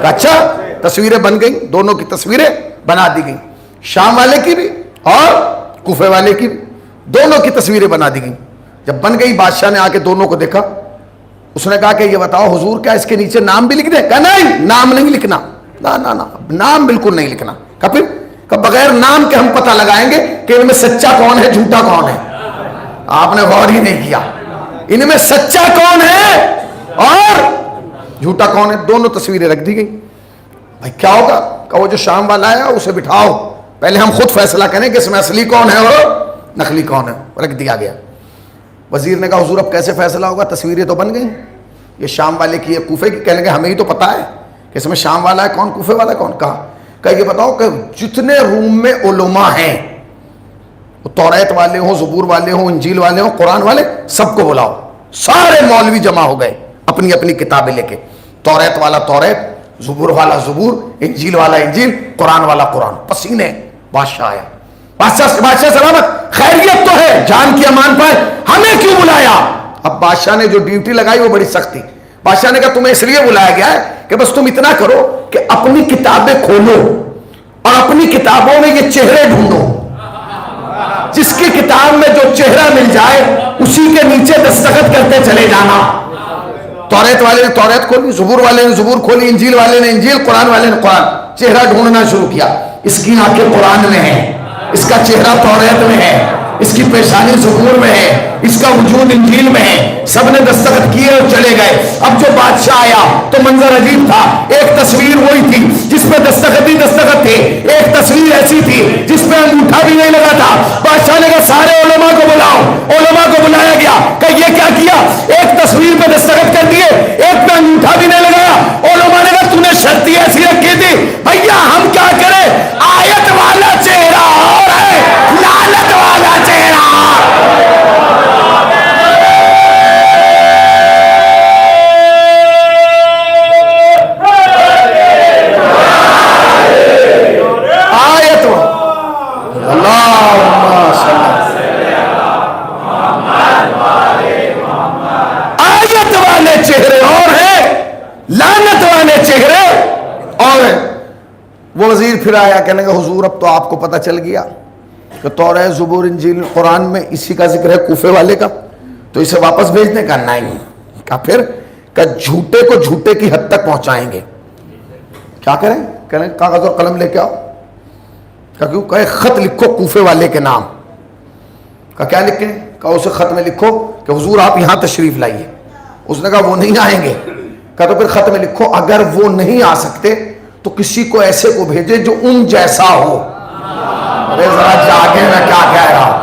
اچھا، تصویریں بن گئیں، دونوں کی تصویریں بنا دی گئیں، شام والے کی بھی اور کوفے والے کی بھی، دونوں کی تصویریں بنا دی گئیں. جب بن گئی، بادشاہ نے آ کے دونوں کو دیکھا. اس نے کہا کہ یہ بتاؤ حضور، کیا اس کے نیچے نام بھی لکھ دیں؟ کہا نہیں، نام نہیں لکھنا، نا نام بالکل نہیں لکھنا. کہا پھر؟ کہ بغیر نام کے ہم پتہ لگائیں گے کہ ان میں سچا کون ہے، جھوٹا کون ہے. آپ نے غور ہی نہیں کیا، ان میں سچا کون ہے اور جھوٹا کون ہے. دونوں تصویریں رکھ دی گئی. بھائی کیا ہوگا؟ کہ وہ جو شام والا ہے اسے بٹھاؤ، پہلے ہم خود فیصلہ کریں کہ اس میں اصلی کون ہے اور نقلی کون ہے. رکھ دیا گیا. وزیر نے کہا حضور اب کیسے فیصلہ ہوگا؟ تصویریں تو بن گئیں، یہ شام والے کی ہے، کوفے کی. کہنے لگے ہمیں ہی تو پتا ہے کہ اس میں شام والا ہے کون، کوفے والا کون. کہا کہ یہ بتاؤ کہ جتنے روم میں علماء ہیں، توریت والے ہوں، زبور والے ہوں، انجیل والے ہوں، قرآن والے، سب کو بلاؤ. سارے مولوی جمع ہو گئے اپنی اپنی کتابیں لے کے. توریت والا توریت، زبور والا زبور، انجیل والا انجیل، قرآن والا قرآن. پسینے. بادشاہ آیا. بادشاہ سلامت، خیریت تو ہے، جان کی امان پائے، ہمیں کیوں بلایا؟ اب بادشاہ نے جو ڈیوٹی لگائی وہ بڑی سخت تھی. بادشاہ نے کہا تمہیں اس لیے بلایا گیا ہے کہ بس تم اتنا کرو کہ اپنی کتابیں کھولو اور اپنی کتابوں میں یہ چہرے ڈھونڈو. جس کی کتاب میں جو چہرہ مل جائے اسی کے نیچے دستخط کرتے چلے جانا. توریت والے نے توریت کھولی، زبور والے نے زبور کھولی، انجیل والے نے انجیل، قرآن والے نے قرآن. چہرہ ڈھونڈنا شروع کیا. اس کی آنکھیں قرآن میں ہیں، اس کا چہرہ توریت میں ہے، اس کی پیشانی زبور میں ہے، اس کا وجود انجیل میں ہے. سب نے دستخط کیے اور چلے گئے. اب جو بادشاہ آیا تو منظر عجیب تھا. ایک تصویر وہی تھی جس پہ دستخط ہی دستخط تھے، ایک تصویر ایسی تھی جس پہ انگوٹھا بھی نہیں لگا تھا. بادشاہ نے کہا سارے علماء کو بلاؤ. علماء کو بلایا گیا. کہ یہ کیا کیا؟ ایک تصویر پہ دستخط کر دیے، ایک پہ انگوٹھا بھی نہیں لگایا. علماء نے کہا تو نے شرطی ایسی رکھی تھی. بھیا ہم کیا کریں؟ آیت والا چہرہ اور ہے، لعنت والا چہرہ. آیت والے چہرے اور ہیں، لعنت والے چہرے اور ہیں. وہ وزیر پھر آیا، کہنے لگا حضور اب تو آپ کو پتہ چل گیا کہ توریت زبور انجیل قرآن میں اسی کا ذکر ہے، کوفے والے کا، تو اسے واپس بھیجنے کا. نہیں. کہا پھر؟ کہ جھوٹے کو جھوٹے کی حد تک پہنچائیں گے. کیا کریں؟ کہنے کاغذ اور قلم لے کے آؤ. کیوں؟ کہ خط لکھو کوفے والے کے نام. کہ کیا لکھیں؟ کہ اسے خط میں لکھو کہ حضور آپ یہاں تشریف لائیے. اس نے کہا وہ نہیں آئیں گے. کہا تو پھر خط میں لکھو اگر وہ نہیں آ سکتے تو کسی کو ایسے کو بھیجے جو ان جیسا ہو. ارے ذرا جاگے، میں کیا کہہ رہا ہوں.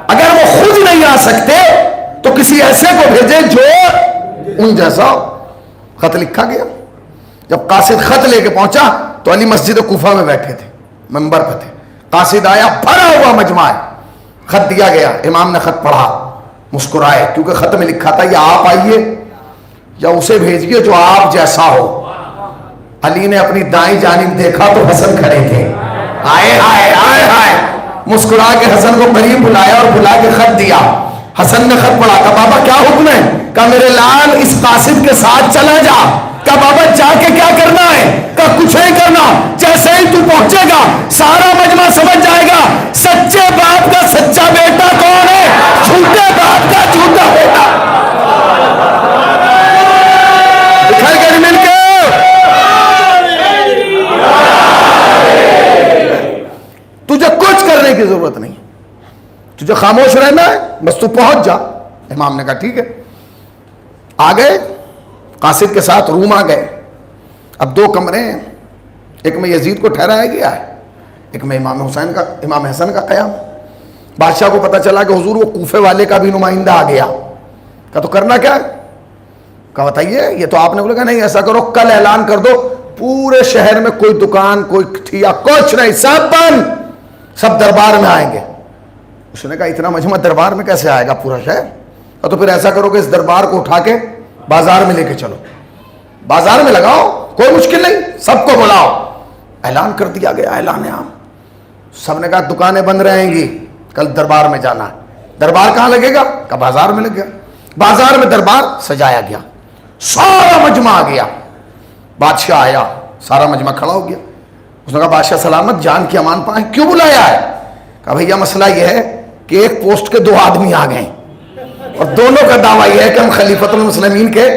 اگر وہ خود نہیں آ سکتے تو کسی ایسے کو بھیجے جو ان جیسا ہو. خط لکھا گیا. جب قاصد خط لے کے پہنچا تو علی مسجد کوفہ میں بیٹھے تھے، منبر پہ تھے. قاصد آیا، بھرا ہوا مجمع ہے. خط دیا گیا، امام نے خط پڑھا، مسکرائے، کیونکہ خط میں لکھا تھا یا آپ آئیے یا اسے بھیجیے جو آپ جیسا ہو. علی نے اپنی دائیں جانب دیکھا تو حسن کھڑے تھے. آئے آئے آئے آئے، مسکرا کے حسن کو قریب بلایا اور بلا کے خط دیا. حسن نے خط پڑھا. کہا بابا کیا حکم ہے؟ کہا میرے لال اس قاصد کے ساتھ چلا جا. کہا بابا جا کے کیا کرنا ہے؟ کہا کچھ نہیں کرنا، جیسے ہی تو پہنچے گا سارا مجمع سمجھ جائے گا سچے باپ کا سچا بیٹا کون ہے، جھوٹے باپ کا جھوٹا بیٹا. دکھائی گئی مل کے. تجھے کچھ کرنے کی ضرورت نہیں، تجھے خاموش رہنا ہے، بس تو پہنچ جا. امام نے کہا ٹھیک ہے. آ گئے، قاصد کے ساتھ روم آ گئے. اب دو کمرے ہیں، ایک میں یزید کو ٹھہرایا گیا ہے، ایک میں امام حسن کا قیام. بادشاہ کو پتہ چلا کہ حضور وہ کوفے والے کا بھی نمائندہ آ گیا. کہا تو کرنا کیا ہے؟ کہا بتائیے. یہ تو آپ نے بولا کہ نہیں ایسا کرو کل اعلان کر دو پورے شہر میں کوئی دکان کوئی ٹھیا کچھ نہیں، سب بند. سب دربار میں آئیں گے. اس نے کہا اتنا مجمع دربار میں کیسے آئے گا پورا شہر؟ اور تو پھر ایسا کرو کہ اس دربار کو اٹھا کے بازار میں لے کے چلو, بازار میں لگاؤ, کوئی مشکل نہیں, سب کو بلاؤ. اعلان کر دیا گیا, اعلان عام. سب نے کہا دکانیں بند رہیں گی, کل دربار میں جانا ہے. دربار کہاں لگے گا؟ کہ بازار میں لگ گیا. بازار میں دربار سجایا گیا, سارا مجمع آ گیا. بادشاہ آیا, سارا مجمع کھڑا ہو گیا. اس نے کہا بادشاہ سلامت, جان کی امان پائیں, کیوں بلایا ہے؟ کہا بھیا مسئلہ یہ ہے کہ ایک پوسٹ کے 2 آدمی آ گئے اور دونوں کا دعویٰ یہ ہے کہ ہم خلیفۃ المسلمین کے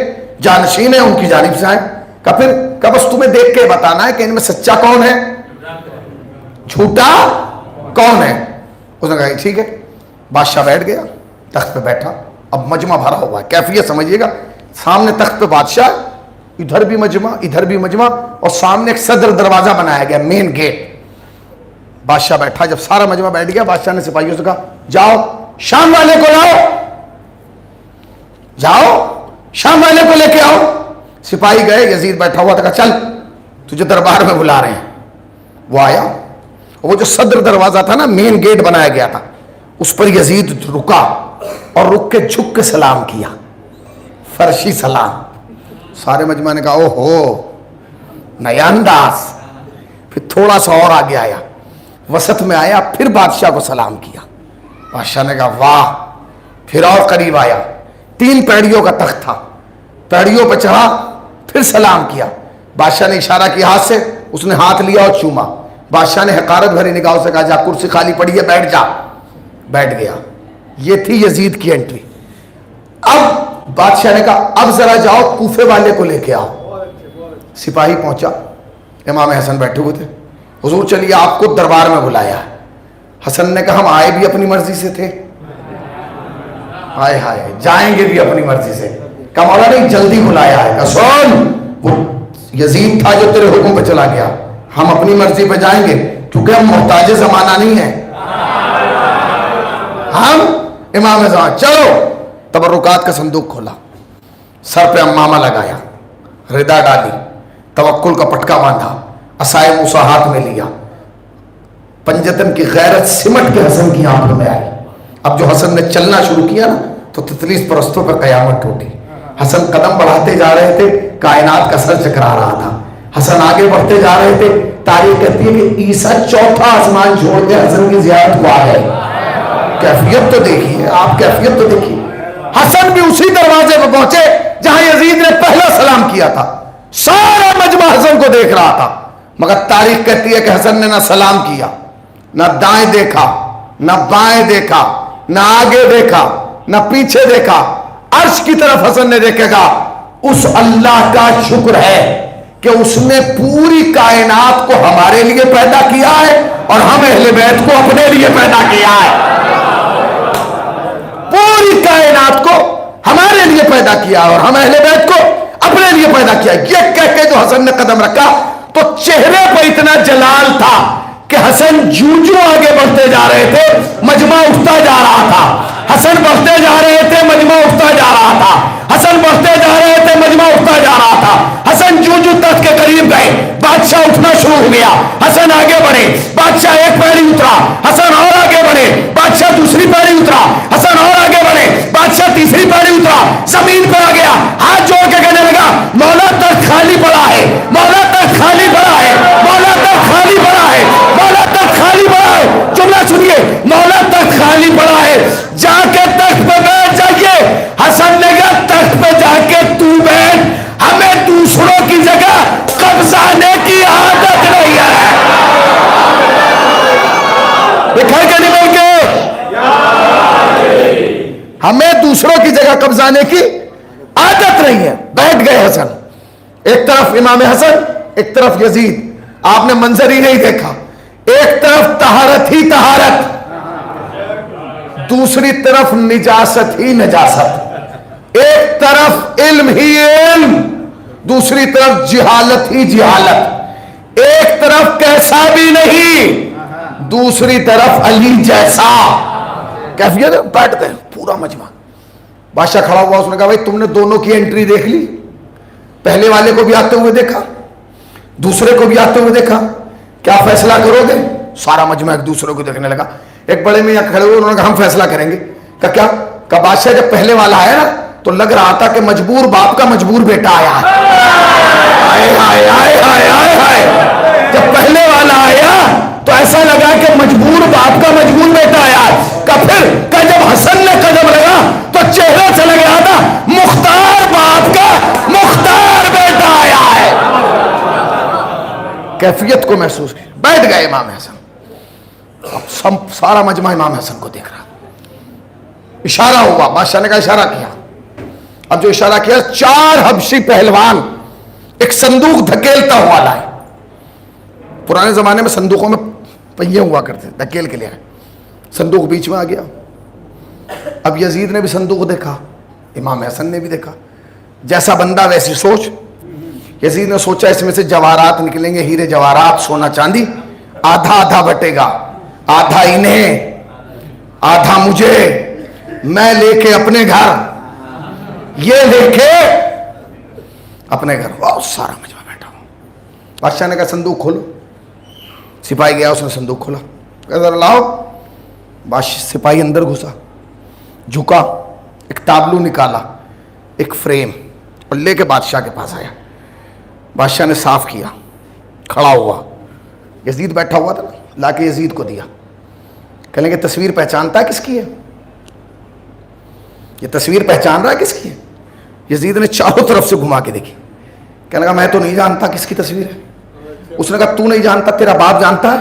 جانشین ہیں, ان کی جانب سے آئے. کہا پھر کہ بس تمہیں دیکھ کے بتانا ہے کہ ان میں سچا کون ہے, جھوٹا کون ہے. اس نے کہا ٹھیک ہے. بادشاہ بیٹھ گیا, تخت پہ بیٹھا. اب مجمع بھرا ہوا ہے, کیفیت سمجھیے گا. سامنے تخت پہ بادشاہ, ادھر بھی مجمع, ادھر بھی مجمع, اور سامنے ایک صدر دروازہ بنایا گیا, مین گیٹ. بادشاہ بیٹھا. جب سارا مجمع بیٹھ گیا, بادشاہ نے سپاہیوں سے کہا جاؤ شام والے کو لاؤ, جاؤ شام والے کو لے کے آؤ. سپاہی گئے, یزید بیٹھا ہوا تھا, کہا چل تجھے دربار میں بلا رہے ہیں. وہ آیا, وہ جو صدر دروازہ تھا نا, مین گیٹ بنایا گیا تھا, اس پر یزید رکا اور رک کے جھک کے سلام کیا, فرشی سلام. سارے مجمع نے کہا او ہو نیا انداز. پھر تھوڑا سا اور آگے آیا, وسط میں آیا, پھر بادشاہ کو سلام کیا. بادشاہ نے کہا واہ. پھر اور قریب آیا, 3 پیڑیوں کا تخت تھا, پیڑیوں پہ چڑھا, پھر سلام کیا. بادشاہ نے اشارہ کیا ہاتھ سے, اس نے ہاتھ لیا اور چوما. بادشاہ نے حقارت بھری نگاہوں سے کہا جا کرسی خالی پڑی ہے, بیٹھ جا. بیٹھ گیا. یہ تھی یزید کی انٹری. اب بادشاہ نے کہا اب ذرا جاؤ کوفے والے کو لے کے آؤ. سپاہی پہنچا, امام حسن بیٹھے ہوئے تھے. حضور چلیے آپ کو دربار میں بلایا ہے. حسن نے کہا ہم آئے بھی اپنی مرضی سے تھے, ہائے ہائے جائیں گے بھی اپنی مرضی سے. کہا مولا نہیں جلدی بلایا ہے. کہا سن, وہ یزید تھا جو تیرے حکم پہ چلا گیا, ہم اپنی مرضی پہ جائیں گے کیونکہ ہم محتاج زمانہ نہیں ہیں, ہم امام زمان. چلو. تبرکات کا صندوق کھولا, سر پہ امامہ لگایا, ردا ڈالی, توکل کا پٹکا باندھا, عصائے موسیٰ ہاتھ میں لیا. پنجتن کی غیرت سمٹ کے حسن کی آنکھوں میں آئی. اب جو حسن نے چلنا شروع کیا نا تو تتلیس پرستوں پر قیامت ٹوٹی. حسن قدم بڑھاتے جا رہے تھے, کائنات کا سر چکرا رہا تھا. حسن آگے بڑھتے جا رہے تھے, تاریخ کہتی ہے کہ عیسیٰ 4تھا آسمان چھوڑ کے حسن کی زیارت کو آ گئے. کیفیت تو دیکھیے آپ, کیفیت تو دیکھیے. حسن بھی اسی دروازے پہ پہنچے جہاں یزید نے پہلا سلام کیا تھا. سارا مجمع حسن کو دیکھ رہا تھا, مگر تاریخ کہتی ہے کہ حسن نے نہ سلام کیا, نہ دائیں دیکھا, نہ بائیں دیکھا, نہ آگے دیکھا, نہ پیچھے دیکھا. عرش کی طرف حسن نے دیکھے گا. اس اللہ کا شکر ہے کہ اس نے پوری کائنات کو ہمارے لیے پیدا کیا ہے اور ہم اہل بیت کو اپنے لیے پیدا کیا ہے. پوری کائنات کو ہمارے لیے پیدا کیا اور ہم اہل بیت کو اپنے لیے پیدا کیا. یہ کہہ کے جو حسن نے قدم رکھا تو چہرے پہ اتنا جلال تھا کہ حسن جو آگے بڑھتے جا رہے تھے مجمع اٹھتا جا رہا تھا. حسن بڑھتے جا رہے تھے, مجمع اٹھتا جا رہا تھا. حسن بڑھتے جا رہے تھے, مجمع اٹھتا جا رہا تھا. حسن جو تخت کے قریب گئے, بادشاہ اٹھنا شروع ہو گیا. حسن آگے بڑھے, بادشاہ ایک پیڑی اترا. حسن اور آگے بڑھے, بادشاہ دوسری پیڑی اترا. حسن اور آگے بڑھے, بادشاہ تیسری پیڑی اترا. زمین پر آ گیا, ہاتھ جوڑ کے کہنے لگا مولا تخت خالی پڑا ہے, مولا تخت خالی پڑا ہے, مولا تخت خالی پڑا ہے, مولا تخت خالی پڑا ہے. جملہ سنیے, مولا تخت خالی پڑا ہے, جا کے تخت پہ بیٹھ جائیے. حسن نے کہا تخت پہ جا کے تو بیٹھ, ہمیں دوسروں کی جگہ قبضانے کی عادت نہیں ہے. دیکھا کہ نہیں بول کے, ہمیں دوسروں کی جگہ قبضانے کی عادت نہیں ہے. بیٹھ گئے حسن. ایک طرف امام حسن, ایک طرف یزید. آپ نے منظر ہی نہیں دیکھا, ایک طرف طہارت ہی طہارت, دوسری طرف نجاست ہی نجاست. ایک طرف علم ہی علم, دوسری طرف جہالت ہی جہالت. ایک طرف کیسا بھی نہیں, دوسری طرف علی جیسا. کیفیت بیٹھتے ہیں پورا مجمع. بادشاہ کھڑا ہوا, اس نے کہا بھائی تم نے دونوں کی انٹری دیکھ لی, پہلے والے کو بھی آتے ہوئے دیکھا, دوسرے کو بھی آتے ہوئے دیکھا, کیا فیصلہ کرو گے؟ سارا مجمع ایک دوسرے کو دیکھنے لگا. ایک بڑے میاں کھڑے ہوئے, انہوں نے کہا ہم فیصلہ کریں گے. کہ کیا؟ کہ بادشاہ جب پہلے والا آیا نا تو لگ رہا تھا کہ مجبور باپ کا مجبور بیٹا آیا ہے. آئے ہائے آئے ہائے آئے ہائے. جب پہلے والا آیا تو ایسا لگا کہ مجبور باپ کا مجبور بیٹا آیا ہے. کہ جب حسن نے قدم لگا تو چہرہ سے لگ رہا تھا مختار باپ کا مختار بیٹا آیا ہے. کیفیت کو محسوس کیا. بیٹھ گئے امام حسن. اب سارا مجمع امام حسن کو دیکھ رہا. اشارہ ہوا, بادشاہ نے کہا اشارہ کیا. اب جو اشارہ کیا 4 حبشی پہلوان ایک صندوق دھکیلتا ہوا لائے. پرانے زمانے میں صندوقوں میں پہیے ہوا کرتے, دھکیل کے لیے. صندوق بیچ میں آ گیا. اب یزید نے بھی صندوق دیکھا, امام حسن نے بھی دیکھا. جیسا بندہ ویسی سوچ. یزید نے سوچا اس میں سے جواہرات نکلیں گے, ہیرے جواہرات سونا چاندی, آدھا آدھا بٹے گا, آدھا انہیں آدھا مجھے, میں لے کے اپنے گھر, یہ لے کے اپنے گھر. سارا مجمع بیٹھا ہوں. بادشاہ نے کہا صندوق کھولو. سپاہی گیا, اس نے صندوق کھولا. کہا ذرا لاؤ. سپاہی اندر گھسا, جھکا, ایک تابلو نکالا, ایک فریم, اور لے کے بادشاہ کے پاس آیا. بادشاہ نے صاف کیا, کھڑا ہوا. یزید بیٹھا ہوا تھا نا, لا کے یزید کو دیا. کہنے کہ تصویر پہچانتا ہے کس کی ہے؟ یہ تصویر پہچان رہا ہے کس کی ہے؟ یزید نے چاروں طرف سے گھما کے دیکھی. کہنے لگا میں تو نہیں جانتا کس کی تصویر ہے. اس نے کہا تو نہیں جانتا, تیرا باپ جانتا ہے.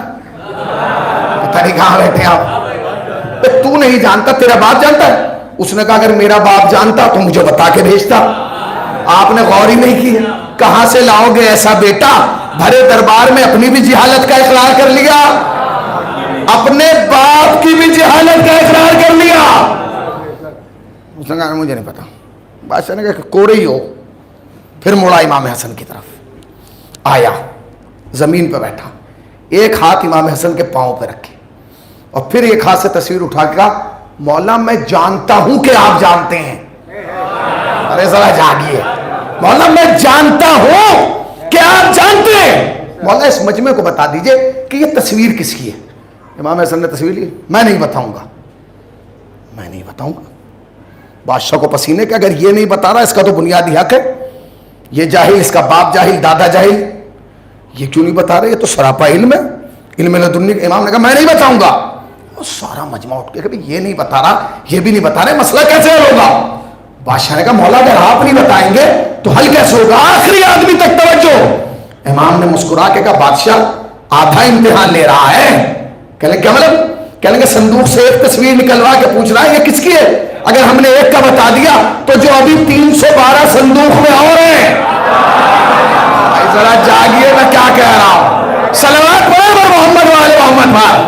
پتہ نہیں کہاں بیٹھے آپ. تو نہیں جانتا, تیرا باپ جانتا ہے. اس نے کہا اگر میرا باپ جانتا تو مجھے بتا کے بھیجتا. آپ نے غور ہی نہیں کی. کہاں سے لاؤ گے ایسا بیٹا؟ بھرے دربار میں اپنی بھی جہالت کا اقرار کر لیا, اپنے باپ کی بھی جہالت کا اقرار کر لیا. اس نے کہا مجھے نہیں پتا. بادشاہ نے کہا کہ کوڑے ہی ہو. پھر مڑا امام حسن کی طرف, آیا, زمین پہ بیٹھا, ایک ہاتھ امام حسن کے پاؤں پہ رکھے, اور پھر ایک ہاتھ سے تصویر اٹھا کے کہا مولا میں جانتا ہوں کہ آپ جانتے ہیں. ارے ذرا جاگیے. مولا میں جانتا ہوں کہ آپ جانتے ہیں. مولا اس مجمع کو بتا دیجئے کہ یہ تصویر کس کی ہے. امام حسن نے تصویر لی. میں نہیں بتاؤں گا, میں نہیں بتاؤں گا. بادشاہ کو پسینے کہ اگر یہ نہیں بتا رہا, اس کا تو بنیادی حق ہے. یہ جاہل, اس کا باپ جاہل, دادا جاہل, یہ کیوں نہیں بتا رہے؟ یہ تو سراپا علم ہے, علم لدنی. امام نے کہا میں نہیں بتاؤں گا. اور سارا مجمع اٹھ کے کہ یہ نہیں بتا رہا, یہ بھی نہیں بتا رہے, مسئلہ کیسے حل ہوگا؟ بادشاہ نے کہا مولا اگر آپ نہیں بتائیں گے تو حل کیسے ہوگا؟ آخری آدمی تک توجہ. امام نے مسکرا کے کہا بادشاہ آدھا امتحان لے رہا ہے. کہنے کیا مطلب؟ کہنے کہ صندوق سے ایک تصویر نکلوا کے پوچھ رہا ہے یہ کس کی ہے. اگر ہم نے ایک کا بتا دیا تو جو ابھی 312 صندوق میں اور ہیں. ذرا جاگیے, میں کیا کہہ رہا ہوں. صلوات پڑھو محمد والے محمد بھائی.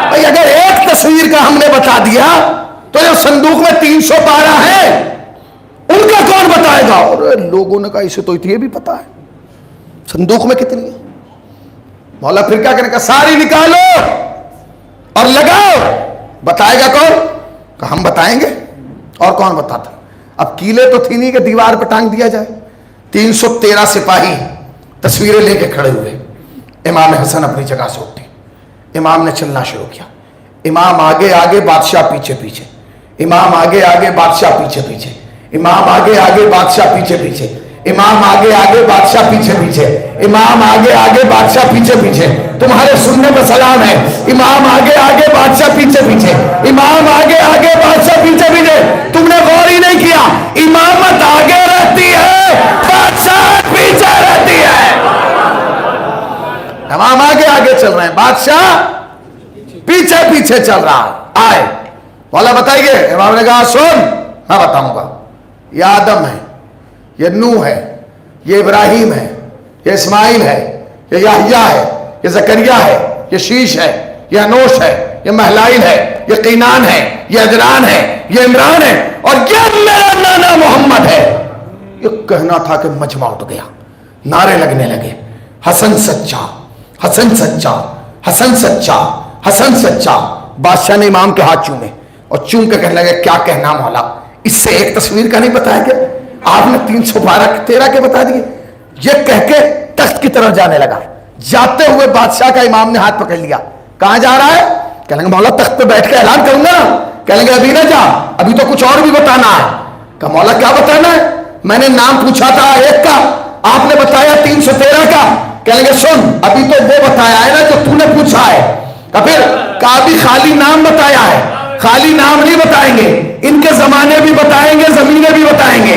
بھائی اگر ایک تصویر کا ہم نے بتا دیا تو جو صندوق میں 312 ہے ان کا کون بتائے گا؟ اور لوگوں نے کہا اسے تو یہ بھی پتا ہے صندوق میں کتنی ہے. مولا پھر کیا کرنے کا, ساری نکالو اور لگاؤ. بتائے گا کون؟ کہ ہم بتائیں گے. اور کون بتاتا؟ اب کیلے تو تھی نہیں کہ دیوار پہ ٹانگ دیا جائے. 313 سپاہی تصویریں لے کے کھڑے ہوئے. امام حسن اپنی جگہ سے اٹھے, امام نے چلنا شروع کیا. امام آگے آگے, بادشاہ پیچھے پیچھے. امام آگے آگے, بادشاہ پیچھے پیچھے. امام آگے آگے, بادشاہ پیچھے پیچھے. امام آگے آگے, بادشاہ پیچھے پیچھے. امام آگے آگے, بادشاہ پیچھے پیچھے. تمہارے سننے میں سلام ہے. امام آگے آگے, بادشاہ پیچھے پیچھے. امام آگے آگے, بادشاہ پیچھے پیچھے. تم نے غور ہی نہیں کیا, امامت آگے رہتی ہے, بادشاہ پیچھے رہتی ہے. امام آگے آگے چل رہے ہیں, بادشاہ پیچھے پیچھے چل رہا ہے. آئے مولا بتائیے. امام نے کہا سن, میں بتاؤں گا. یہ آدم ہے, یہ نوح ہے, یہ ابراہیم ہے, یہ اسماعیل ہے, یہ یحییٰ ہے, یہ زکریا ہے, یہ شیش ہے, یہ انوش ہے, یہ مہلائل ہے, یہ قینان ہے, یہ عدنان ہے, یہ عمران ہے, اور یہ میرا نانا محمد ہے. یہ کہنا تھا کہ مجمع اٹھ گیا, نعرے لگنے لگے, حسن سچا, حسن سچا, حسن سچا, حسن سچا. بادشاہ نے امام کے ہاتھ چومے اور چوم کے کہنے لگے کیا کہنا مولا, اس سے ایک تصویر کا نہیں بتایا گیا؟ آپ نے 313 کے بتا دیے. یہ کہہ کے تخت کی طرف جانے لگا. جاتے ہوئے بادشاہ کا امام نے ہاتھ پکڑ لیا. کہاں جا رہا ہے؟ کہنے لگا مولا تخت پہ بیٹھ کے اعلان کروں گا. کہنے لگا ابھی نہ جا, ابھی تو کچھ اور بھی بتانا ہے. کہا مولا کیا بتانا ہے؟ میں نے نام پوچھا تھا ایک کا, آپ نے بتایا 313 کا. کہنے لگے سن, ابھی تو وہ بتایا ہے نا جو تو نے پوچھا ہے. پھر کہا ابھی خالی نام بتایا ہے, خالی نام نہیں بتائیں گے, ان کے زمانے بھی بتائیں گے, زمینیں بھی بتائیں گے,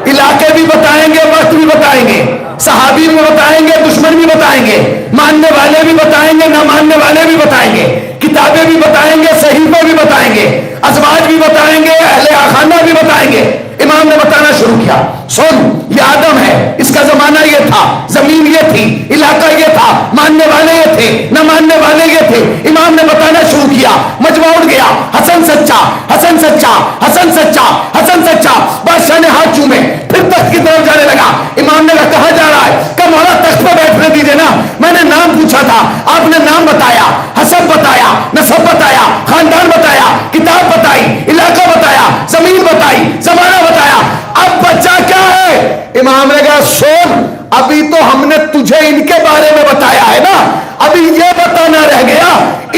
علاقے بھی بتائیں گے, وقت بھی بتائیں گے, صحابی بھی بتائیں گے, دشمن بھی بتائیں گے, ماننے والے بھی بتائیں گے, نہ ماننے والے بھی بتائیں گے, کتابیں بھی بتائیں گے, صحیفے بھی بتائیں گے, ازواج بھی بتائیں گے, اہل خانہ بھی بتائیں گے. امام نے بتانا شروع کیا. سن, یہ آدم ہے, اس کا زمانہ یہ تھا, زمین یہ تھی, علاقہ یہ تھا, ماننے والے یہ تھے, نہ ماننے والے یہ تھے. امام نے بتانا شروع کیا. مجمع اٹھ گیا. حسن سچا, حسن سچا, حسن سچا, حسن سچا. بادشاہ نے ہاتھ چومے, پھر تخت کی طرف جانے لگا. امام نے کہا کہاں جا رہا ہے؟ کہ مولا تخت پہ بیٹھنے دیجیے نا, میں نے نام پوچھا تھا, آپ نے نام بتایا, حسب بتایا, نسب بتایا, خاندان بتایا, کتاب بتائی, علاقہ بتایا, زمین بتائی, زمانہ بتایا. اب بچہ کیا ہے؟ امام نے کہا سن, ابھی تو ہم نے تجھے ان کے بارے میں بتایا ہے نا, ابھی یہ بتانا رہ گیا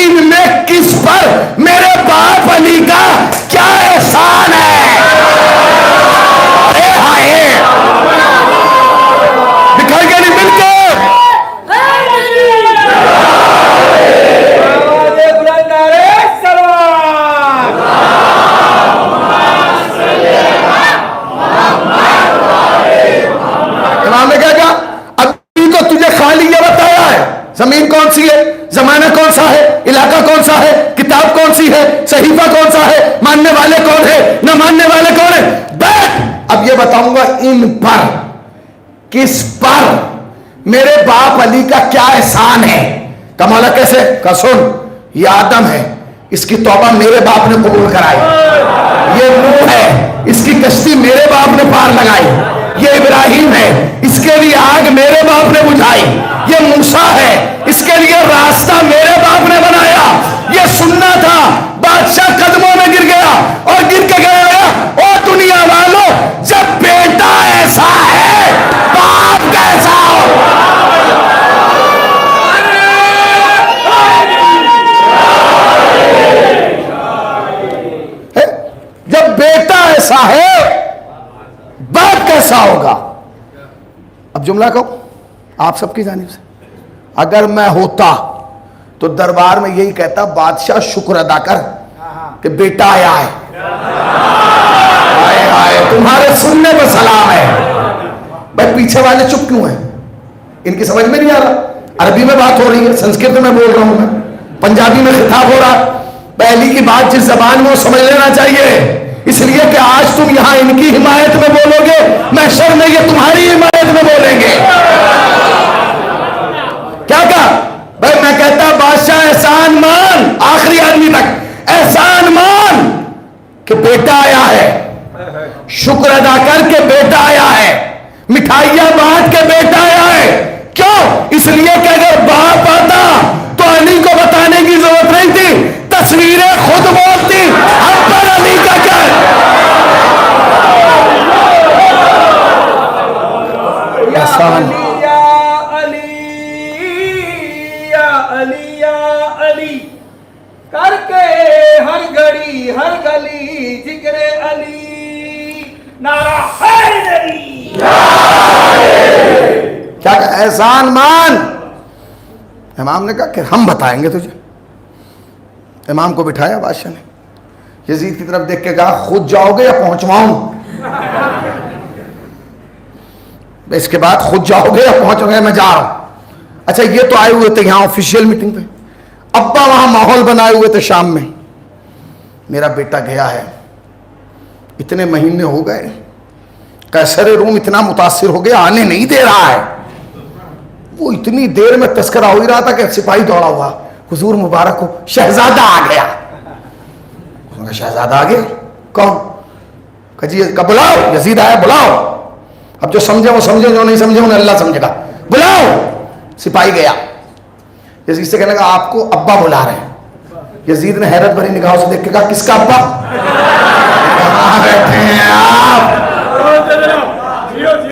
ان میں کس پر میرے باپ علی کا کیا احسان ہے. دکھائی گیا نہیں مل کے؟ امام نے کہا ابھی تو تجھے خالی یہ بتایا ہے, زمین کون سی ہے, زمانہ کون سا ہے, علاقہ کون سا ہے, کتاب کون سی ہے, صحیفہ کون سا ہے, ماننے والے کون ہے, نہ ماننے والے کون ہے. بیٹھ, اب یہ بتاؤں گا ان پر کس پر میرے باپ علی کا کیا احسان ہے. کمالا کیسے؟ کہ سن, یہ آدم ہے, اس کی توبہ میرے باپ نے قبول کرائی. یہ نوح ہے, اس کی کشتی میرے باپ نے پار لگائی. یہ ابراہیم ہے, اس کے لیے آگ میرے باپ نے بجھائی. یہ موسیٰ ہے, اس کے لیے راستہ میرے باپ نے بنایا. یہ سننا تھا, بادشاہ قدموں میں گر گیا اور گر کے گیا. او دنیا والوں, جب بیٹا ایسا ہے باپ کیسا ہو. جب بیٹا ایسا ہے باپ کیسا ہوگا. اب جملہ کہو آپ سب کی جانب سے, اگر میں ہوتا تو دربار میں یہی کہتا, بادشاہ شکر ادا کر کہ بیٹا آیا ہے. آئے آئے تمہارے سننے پر سلام ہے. بھائی پیچھے والے چپ کیوں ہیں؟ ان کی سمجھ میں نہیں آ رہا. عربی میں بات ہو رہی ہے, سنسکرت میں بول رہا ہوں میں, پنجابی میں خطاب ہو رہا. پہلی کی بات جس زبان میں وہ سمجھ لینا چاہیے, اس لیے کہ آج تم یہاں ان کی حمایت میں بولو گے, محشر میں یہ تمہاری حمایت میں بولیں گے. کیا کہا بھائی؟ میں کہتا بادشاہ احسان مان, آخری آدمی تک احسان مان کہ بیٹا آیا ہے, شکر ادا کر کے بیٹا آیا ہے, مٹھائیاں بانٹ کے بیٹا آیا ہے. کیوں؟ اس لیے کہ اگر باپ آتا تو علی کو بتانے کی ضرورت نہیں تھی, تصویریں خود بولتی ہم پر علی کا کیا ہے. احسان علی کر کے ہر گھڑی ہر گلی ذکر علی, نعرہ حیدری. کیا کہ احسان مان. امام نے کہا کہ ہم بتائیں گے تجھے. امام کو بٹھایا بادشاہ نے, یزید کی طرف دیکھ کے کہا خود جاؤ گے یا پہنچواؤں؟ اس کے بعد خود جاؤ گے یا پہنچو گے؟ میں جا رہا ہوں. اچھا یہ تو آئے ہوئے تھے یہاں آفیشیل میٹنگ پہ, ابا وہاں ماحول بنائے ہوئے تھے شام میں, میرا بیٹا گیا ہے, اتنے مہینے ہو گئے, قیصر روم اتنا متاثر ہو گیا, آنے نہیں دے رہا ہے. وہ اتنی دیر میں تذکرہ ہو ہی رہا تھا کہ سپاہی دوڑا ہوا, حضور مبارک ہو, شہزادہ آ گیا. شہزادہ آ گیا؟ کون؟ کہ جی بلاؤ, یزید آیا, بلاؤ. اب جو سمجھے وہ سمجھے, جو نہیں سمجھے انہیں اللہ سمجھے گا. بلاؤ. سپاہی گیا, یزید سے کہنے لگا آپ کو ابا بلا رہے ہیں. یزید نے حیرت بھری نگاہوں سے دیکھ کے کہا کس کا ابا؟ کہاں بیٹھے ہیں آپ؟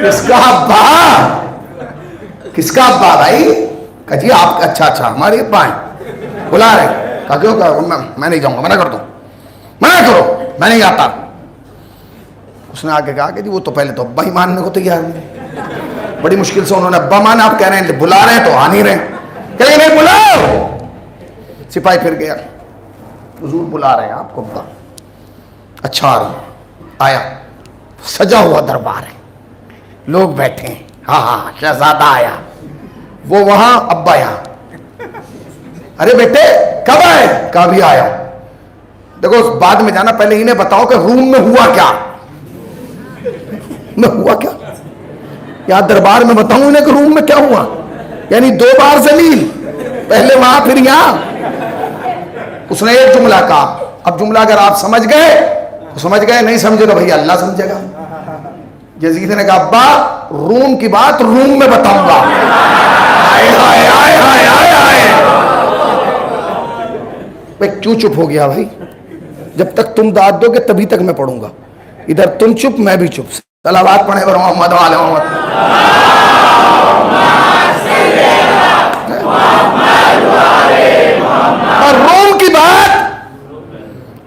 کس کا ابا؟ کس کا ابا بھائی؟ کہا جی آپ کا. اچھا ہمارے ابا ہیں, بلا رہے. کہا کیوں؟ میں نہیں جاؤں گا, منع کر دو, منع کرو, میں نہیں آتا. اس نے آگے کہا کہ جی وہ تو پہلے تو ابا ہی ماننے کو تیار نہیں. بڑی مشکل سے انہوں نے ابا مانا. آپ کہہ رہے ہیں بلا رہے ہیں تو آ نہیں رہے. کہیں نہیں بلاؤ. سپاہی پھر گیا, حضور بلا رہے ہیں آپ کو ابا. اچھا آ رہا. آیا, سجا ہوا دربار ہے, لوگ بیٹھے ہیں. ہاں شہزادہ آیا, وہ وہاں, ابا یہاں. ارے بیٹے کب آئے؟ کہا بھی آیا. دیکھو بعد میں جانا, پہلے انہیں بتاؤ کہ روم میں ہوا کیا. میں ہوا کیا یہاں دربار میں بتاؤں انہیں کہ روم میں کیا ہوا. یعنی 2 بار ذلیل, پہلے وہاں پھر یہاں. اس نے ایک جملہ کہا. اب جملہ اگر آپ سمجھ گئے تو سمجھ گئے, نہیں سمجھے تو بھئی اللہ سمجھے گا. یزید نے کہا ابا روم کی بات روم میں بتاؤں گا. آئے آئے آئے آئے آئے آئے. میں کیوں چپ ہو گیا بھائی؟ جب تک تم داد دو گے تبھی تک میں پڑھوں گا. ادھر تم چپ, میں بھی چپ. صلوات پڑھیں اور محمد وعلى محمد. اور روم کی بات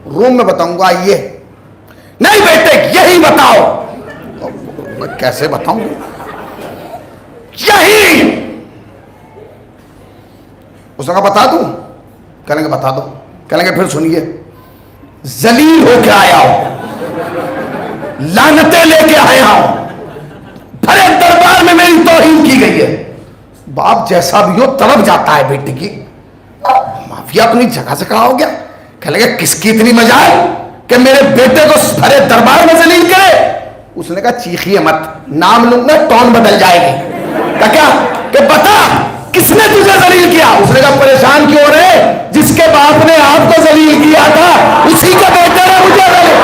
روم میں بتاؤں گا. آئیے. نہیں بیٹے یہی بتاؤ. میں کیسے بتاؤں؟ یہی. اس نے کہا بتا دوں. کہنے کہ بتا دو. کہنے کہ پھر سنیے, ذلیل ہو کے آیا ہوں, لعنتیں لے کے آیا ہوں, بھرے دربار میں میری توہین کی گئی ہے. باپ جیسا بھی ہو تڑپ جاتا ہے بیٹے کی. معافیا اپنی جگہ سے کہا ہو گیا. کہنے لگا کس کی اتنی مجال کہ میرے بیٹے کو بھرے دربار میں ذلیل کرے. اس نے کہا چیخیے مت, نام لوں گا ٹون بدل جائے گی. کہا کہ بتا کس نے تجھے ذلیل کیا. اس نے کہا پریشان کیوں ہو رہے, جس کے باپ نے آپ کو ذلیل کیا تھا اسی کا بیٹا نے مجھے ذلیل.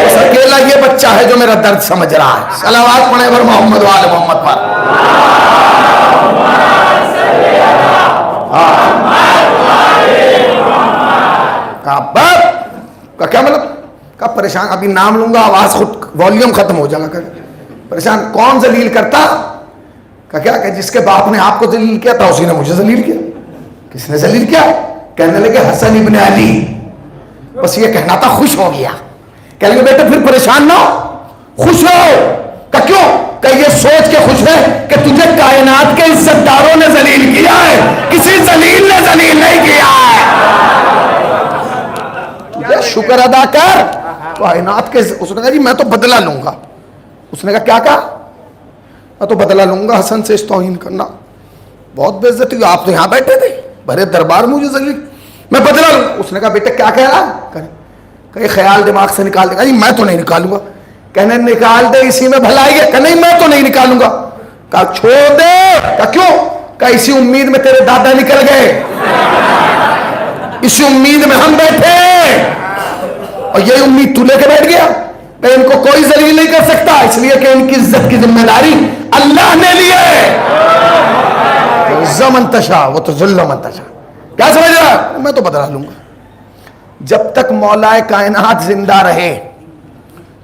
بس اکیلا یہ بچہ ہے جو میرا درد سمجھ رہا ہے. صلوات پڑھیں پر محمد وعلی محمد پر. کا کیا مطلب؟ کا پریشان, ابھی نام لوں گا آواز خود والیوم ختم ہو جائے گا. پریشان کون ذلیل کرتا؟ کا کیا کہ جس کے باپ نے آپ کو ذلیل کیا تھا اسی نے مجھے ذلیل کیا. کس نے ذلیل کیا؟ کہنے لگے حسن ابن علی. بس یہ کہنا تھا, خوش ہو گیا. کہنے لگے بیٹے پھر پریشان نہ ہو, خوش ہو. کہ کیوں؟ کہ یہ سوچ کے خوش ہے کہ تجھے کائنات کے عزت داروں نے ذلیل کیا ہے, کسی ذلیل نے ذلیل نہیں کیا ہے. شکر ادا کر کائنات کے. اس نے کہا جی میں تو بدلہ لوں گا. اس نے کہا کیا؟ میں تو بدلہ لوں گا حسن سے اس توہین کرنا. بہت بے عزتی, آپ تو یہاں بیٹھے تھے بھرے دربار میں مجھے ذلیل, میں بدلہ لوں. اس نے کہا بیٹے کیا کہہ رہا؟ کہ خیال دماغ سے نکال دے گا. جی میں تو نہیں نکالوں گا. کہنے نکال دے, اسی میں بھلائی ہے. کہ نہیں میں تو نہیں نکالوں گا. کہا چھوڑ دے. کہا کیوں؟ کہ اسی امید میں تیرے دادا نکل گئے, اسی امید میں ہم بیٹھے, اور یہ امید تو لے کے بیٹھ گیا کہ ان کو کوئی ذلیل نہیں کر سکتا, اس لیے کہ ان کی عزت کی ذمہ داری اللہ نے لی ہے. من تشاء وہ تو ذل من تشاء. کیا سمجھ رہا؟ میں تو بدلا لوں گا. جب تک مولا کائنات زندہ رہے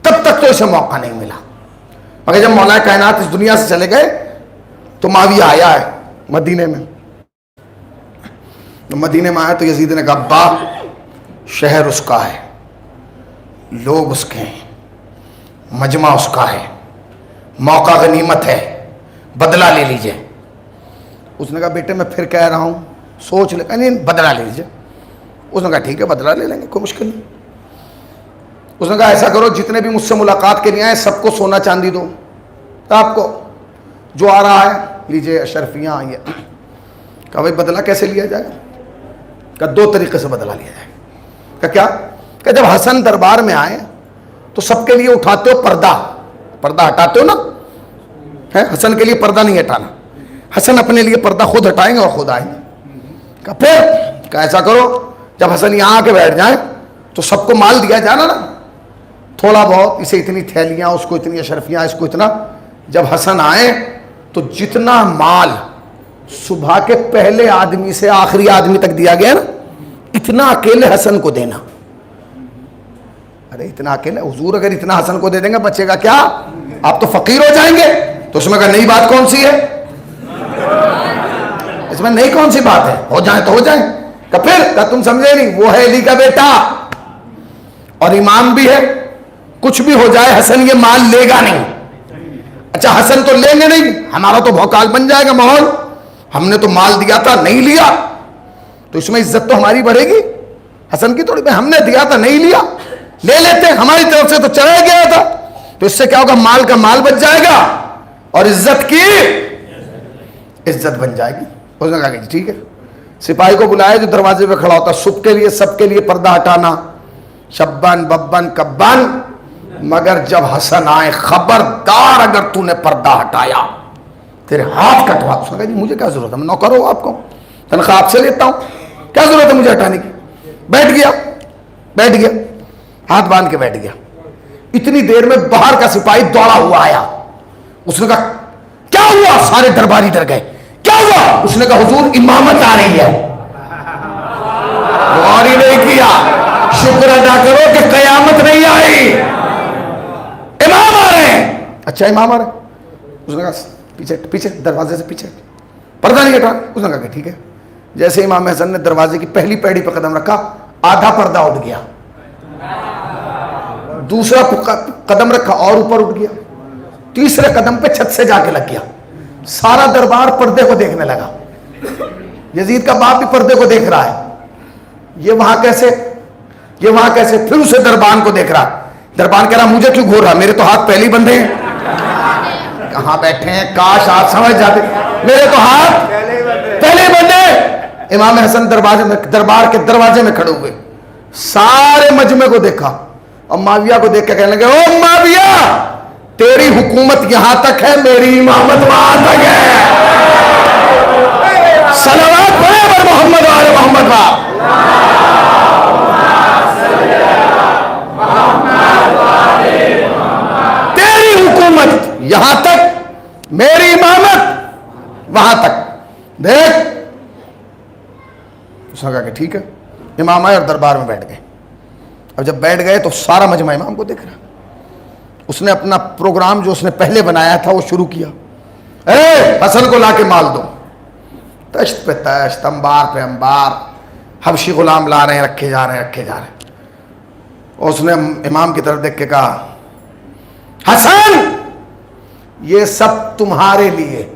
تب تک تو اسے موقع نہیں ملا. مگر جب مولا کائنات اس دنیا سے چلے گئے تو معاویہ آیا ہے مدینے میں. مدینے میں آیا تو یزید نے کہا ابا شہر اس کا ہے, لوگ اس کے ہیں, مجمع اس کا ہے, موقع غنیمت ہے, بدلہ لے لیجئے. اس نے کہا بیٹے میں پھر کہہ رہا ہوں سوچ لے. نہیں بدلہ لے لیجئے. اس نے کہا ٹھیک ہے بدلہ لے لیں گے, کوئی مشکل نہیں. اس نے کہا ایسا کرو جتنے بھی مجھ سے ملاقات کے لیے آئے سب کو سونا چاندی دو, آپ کو جو آ رہا ہے لیجئے, اشرفیاں آئیے. کہا بھائی بدلہ کیسے لیا جائے گا؟ کہ 2 طریقے سے بدلہ لیا جائے گا. کہ کیا؟ کہ جب حسن دربار میں آئے تو سب کے لیے اٹھاتے ہو پردہ, پردہ ہٹاتے ہو نا, ہے حسن کے لیے پردہ نہیں ہٹانا, حسن اپنے لیے پردہ خود ہٹائیں گے اور خود آئیں گے. کہ پھر کہ ایسا کرو جب حسن یہاں آ کے بیٹھ جائیں تو سب کو مال دیا جانا نا, تھوڑا بہت, اسے اتنی تھیلیاں, اس کو اتنی اشرفیاں, اس کو اتنا. جب حسن آئے تو جتنا مال صبح کے پہلے آدمی سے آخری آدمی تک دیا گیا نا اتنا اکیلے حسن کو دینا. ارے اتنا اکیلے حضور اگر اتنا حسن کو دے دیں گے بچے گا کیا؟ آپ تو فقیر ہو جائیں گے. تو اس میں کہا نئی بات کون سی ہے؟ اس میں نئی کون سی بات ہے؟ ہو جائیں تو ہو جائیں. کہ پھر کہ تم سمجھے نہیں، وہ ہے علی کا بیٹا اور امام بھی ہے، کچھ بھی ہو جائے حسن یہ مال لے گا نہیں. اچھا حسن تو لیں گے نہیں، ہمارا تو بھوکال بن جائے گا ماحول. ہم نے تو مال دیا تھا نہیں لیا، تو اس میں عزت تو ہماری بڑھے گی. حسن کی تھوڑی، ہم نے دیا تھا نہیں لیا، لے لیتے، ہماری طرف سے تو چلا گیا تھا. تو اس سے کیا ہوگا؟ مال کا مال بچ جائے گا اور عزت کی عزت بن جائے گی. اس نے کہا کہ ٹھیک ہے. سپاہی کو بلایا جو دروازے پہ کھڑا ہوتا، صبح کے لیے سب کے لیے پردہ ہٹانا، شبن ببن کبن، مگر جب حسن آئے خبردار اگر تو نے پردہ ہٹایا تیرے ہاتھ کٹوا. اس نے کہا جی مجھے کیا ضرورت ہے، میں نوکر ہوں آپ کو، تنخواہ آپ سے لیتا ہوں، کیا ضرورت ہے مجھے ہٹانے کی. بیٹھ گیا ہاتھ باندھ کے بیٹھ گیا. اتنی دیر میں باہر کا سپاہی دوڑا ہوا آیا. اس نے کہا کیا ہوا؟ سارے درباری ڈر گئے. کیا ہوا؟ اس نے کہا حضور امامت آ رہی ہے. غور ہی نہیں کیا. شکر ادا کرو کہ قیامت نہیں آئی، امام آ رہے ہیں. اچھا امام آ رہے ہیں. اس نے کہا پیچھے دروازے سے پیچھے پردہ نہیں ہٹا. اس نے کہا کہ ٹھیک ہے. جیسے امام حسن نے دروازے کی پہلی پیڑھی پہ قدم رکھا آدھا پردہ اٹھ گیا، دوسرا قدم رکھا اور اوپر اٹھ گیا، تیسرے قدم پہ چھت سے جا کے لگ گیا. سارا دربار پردے کو دیکھنے لگا. یزید کا باپ بھی پردے کو دیکھ رہا ہے، یہ وہاں کیسے، یہ وہاں کیسے. پھر اسے دربان کو دیکھ رہا. دربان کہہ رہا مجھے کیوں گھور رہا، میرے تو ہاتھ پہلے ہی بندھے ہیں. کہاں بیٹھے ہیں، کاش آپ سمجھ جاتے، میرے تو ہاتھ پہلے ہی بندھے. امام حسن دربار کے دروازے میں کھڑے ہوئے، سارے مجمع کو دیکھا اور معاویہ کو دیکھ کے کہنے لگے او معاویہ تیری حکومت یہاں تک ہے، میری امامت وہاں تک ہے. صلوات پڑھے پر محمد و آل محمد. تیری حکومت یہاں تک، میری امامت وہاں تک. دیکھ اس نے کہا کہ ٹھیک ہے. امام آئے اور دربار میں بیٹھ گئے. اب جب بیٹھ گئے تو سارا مجمع امام کو دیکھ رہا. اس نے اپنا پروگرام جو اس نے پہلے بنایا تھا وہ شروع کیا. اے حسن کو لا کے مال دو. تشت پہ تشت، انبار پہ انبار، حبشی غلام لا رہے ہیں، رکھے جا رہے ہیں. اور اس نے امام کی طرف دیکھ کے کہا حسن یہ سب تمہارے لیے،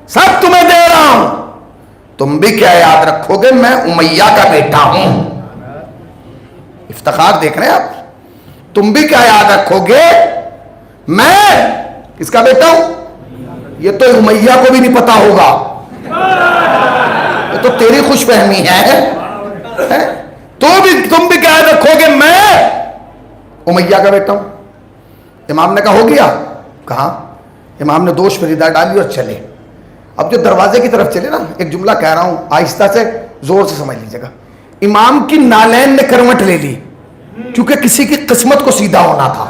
سب تمہیں دے رہا ہوں. تم بھی کیا یاد رکھو گے میں امیہ کا بیٹا ہوں. افتخار دیکھ رہے ہیں آپ. تم بھی کیا یاد رکھو گے میں کس کا بیٹا ہوں. یہ تو امیہ کو بھی نہیں پتا ہوگا، یہ تو تیری خوش فہمی ہے. تم بھی کیا یاد رکھو گے میں امیہ کا بیٹا ہوں. امام نے کہا ہو گیا. کہا امام نے دوش فریدہ ڈالی اور چلے. اب جو دروازے کی طرف چلے نا، ایک جملہ کہہ رہا ہوں آہستہ سے زور سے سمجھ لیجیے گا. امام کی نالین نے کروٹ لے لی کیونکہ کسی کی قسمت کو سیدھا ہونا تھا.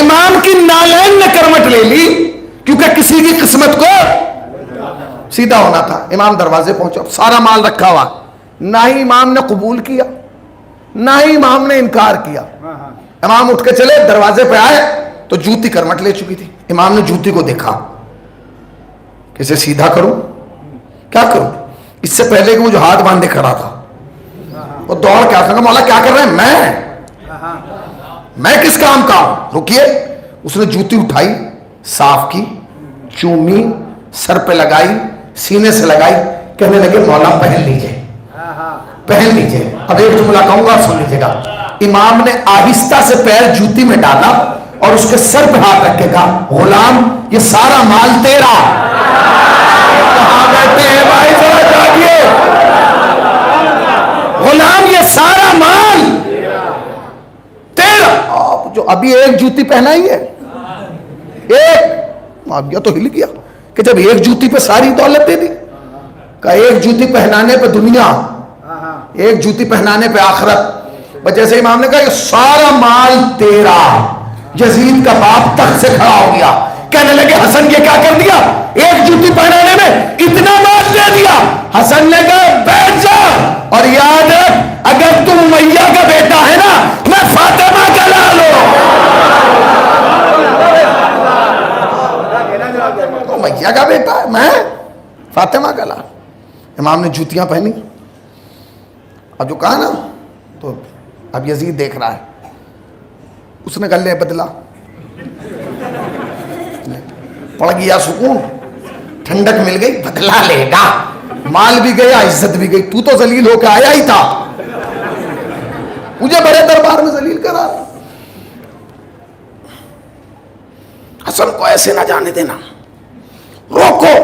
امام کی نالین نے کروٹ لے لی کیونکہ کسی کی قسمت کو سیدھا ہونا تھا. امام دروازے پہنچا، سارا مال رکھا ہوا. نہ ہی امام نے قبول کیا نہ ہی امام نے انکار کیا. امام اٹھ کے چلے، دروازے پہ آئے تو جوتی کرمٹ لے چکی تھی. امام نے جوتی کو دیکھا، کسے سیدھا کروں کیا کروں. اس سے پہلے کہ وہ جو ہاتھ باندھے کھڑا تھا وہ دوڑ کے آتا، مولا کیا کر رہے ہیں، میں کس کام کا ہوں، رکیے. اس نے جوتی اٹھائی، صاف کی، چومی، سر پہ لگائی، سینے سے لگائی. کہنے لگے مولا پہن لیجئے پہن لیجئے. اب ایک جملہ کہوں گا سن لیجئے گا. امام نے آہستہ سے پیر جوتی میں ڈالا اور اس کے سر پہ ہاتھ رکھ کے کہا غلام یہ سارا مال تیرا. کہاں بیٹھے ہیں بھائی ذرا جاگیے. غلام یہ سارا مال تیرا. آپ جو ابھی ایک جوتی پہنائی ہے، ایک معاویہ تو ہل گیا کہ جب ایک جوتی پہ ساری دولت دے دی. کہا ایک جوتی پہنانے پہ دنیا، ایک جوتی پہنانے پہ آخرت. جیسے امام نے کہا یہ سارا مال تیرا. یزید کا باپ تخت سے کھڑا ہو گیا. کہنے لگے حسن یہ کیا کر دیا, ایک جوتی پہنانے میں اتنا مال دے دیا. حسن نے کہا بیٹھ جا اور یاد رکھ اگر تم امیہ کا بیٹا ہے نا میں فاطمہ کا لال ہوں. امیہ کا بیٹا ہے میں فاطمہ کا لال. امام نے جوتیاں پہنی. اب جو کہا نا تو اب یزید دیکھ رہا ہے, اس نے گلے بدلا, پڑ گیا سکون, ٹھنڈک مل گئی, بدلا لے گا, مال بھی گیا عزت بھی گئی. تو تو ذلیل ہو کے آیا ہی تھا, مجھے بڑے دربار میں ذلیل کرا. حسن کو ایسے نہ جانے دینا, روکو.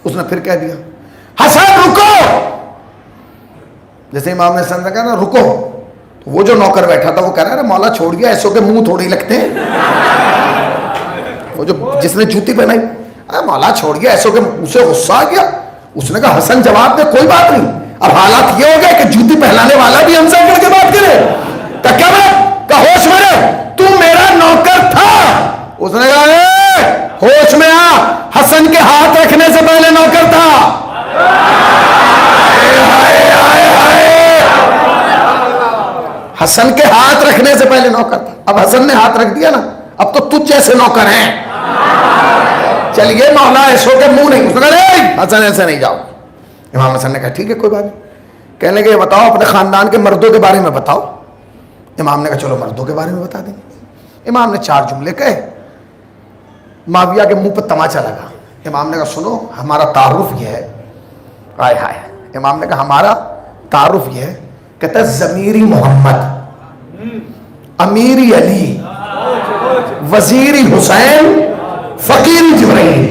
اس نے پھر کہہ دیا حسن رکو. جیسے امام نے حسن نے کہا نا رکو, تو وہ جو نوکر بیٹھا تھا وہ کہہ رہا ہے مولا چھوڑ گیا, ایسوں کے منہ تھوڑی لگتے ہیں. وہ جو جس نے جوتی پہنائی, مولا چھوڑ گیا ایسوں کے, اسے غصہ آ گیا. اس نے کہا حسن جواب دے کوئی بات نہیں, اب حالات یہ ہو گئے کہ جوتی پہنانے والا بھی ہم سے کر کے بات کرے. تو کیا بات کہ ہوش میں رہ, تو میرا نوکر تھا. اس نے کہا ہوش میں آ, حسن کے ہاتھ رکھنے سے پہلے نوکر تھا. حسن کے ہاتھ رکھنے سے پہلے نوکر تھا. اب حسن نے ہاتھ رکھ دیا نا, اب تو تجھ جیسے نوکر ہیں. چلیے مولا ایسو کے منہ نہیں. اس نے کہا حسن ایسے نہیں جاؤ. امام حسن نے کہا ٹھیک ہے کوئی بات نہیں. کہنے لگے بتاؤ اپنے خاندان کے مردوں کے بارے میں بتاؤ. امام نے کہا چلو مردوں کے بارے میں بتا دیں. امام نے 4 جملے کہے. معاویہ کے منہ پر تماچا لگا. امام نے کہا سنو ہمارا تعارف یہ ہے. آئے ہائے. امام نے کہا ہمارا تعارف یہ ہے. کہتا ہے ضمیری محمد, امیری علی, وزیری حسین, فقیری جبرائیل.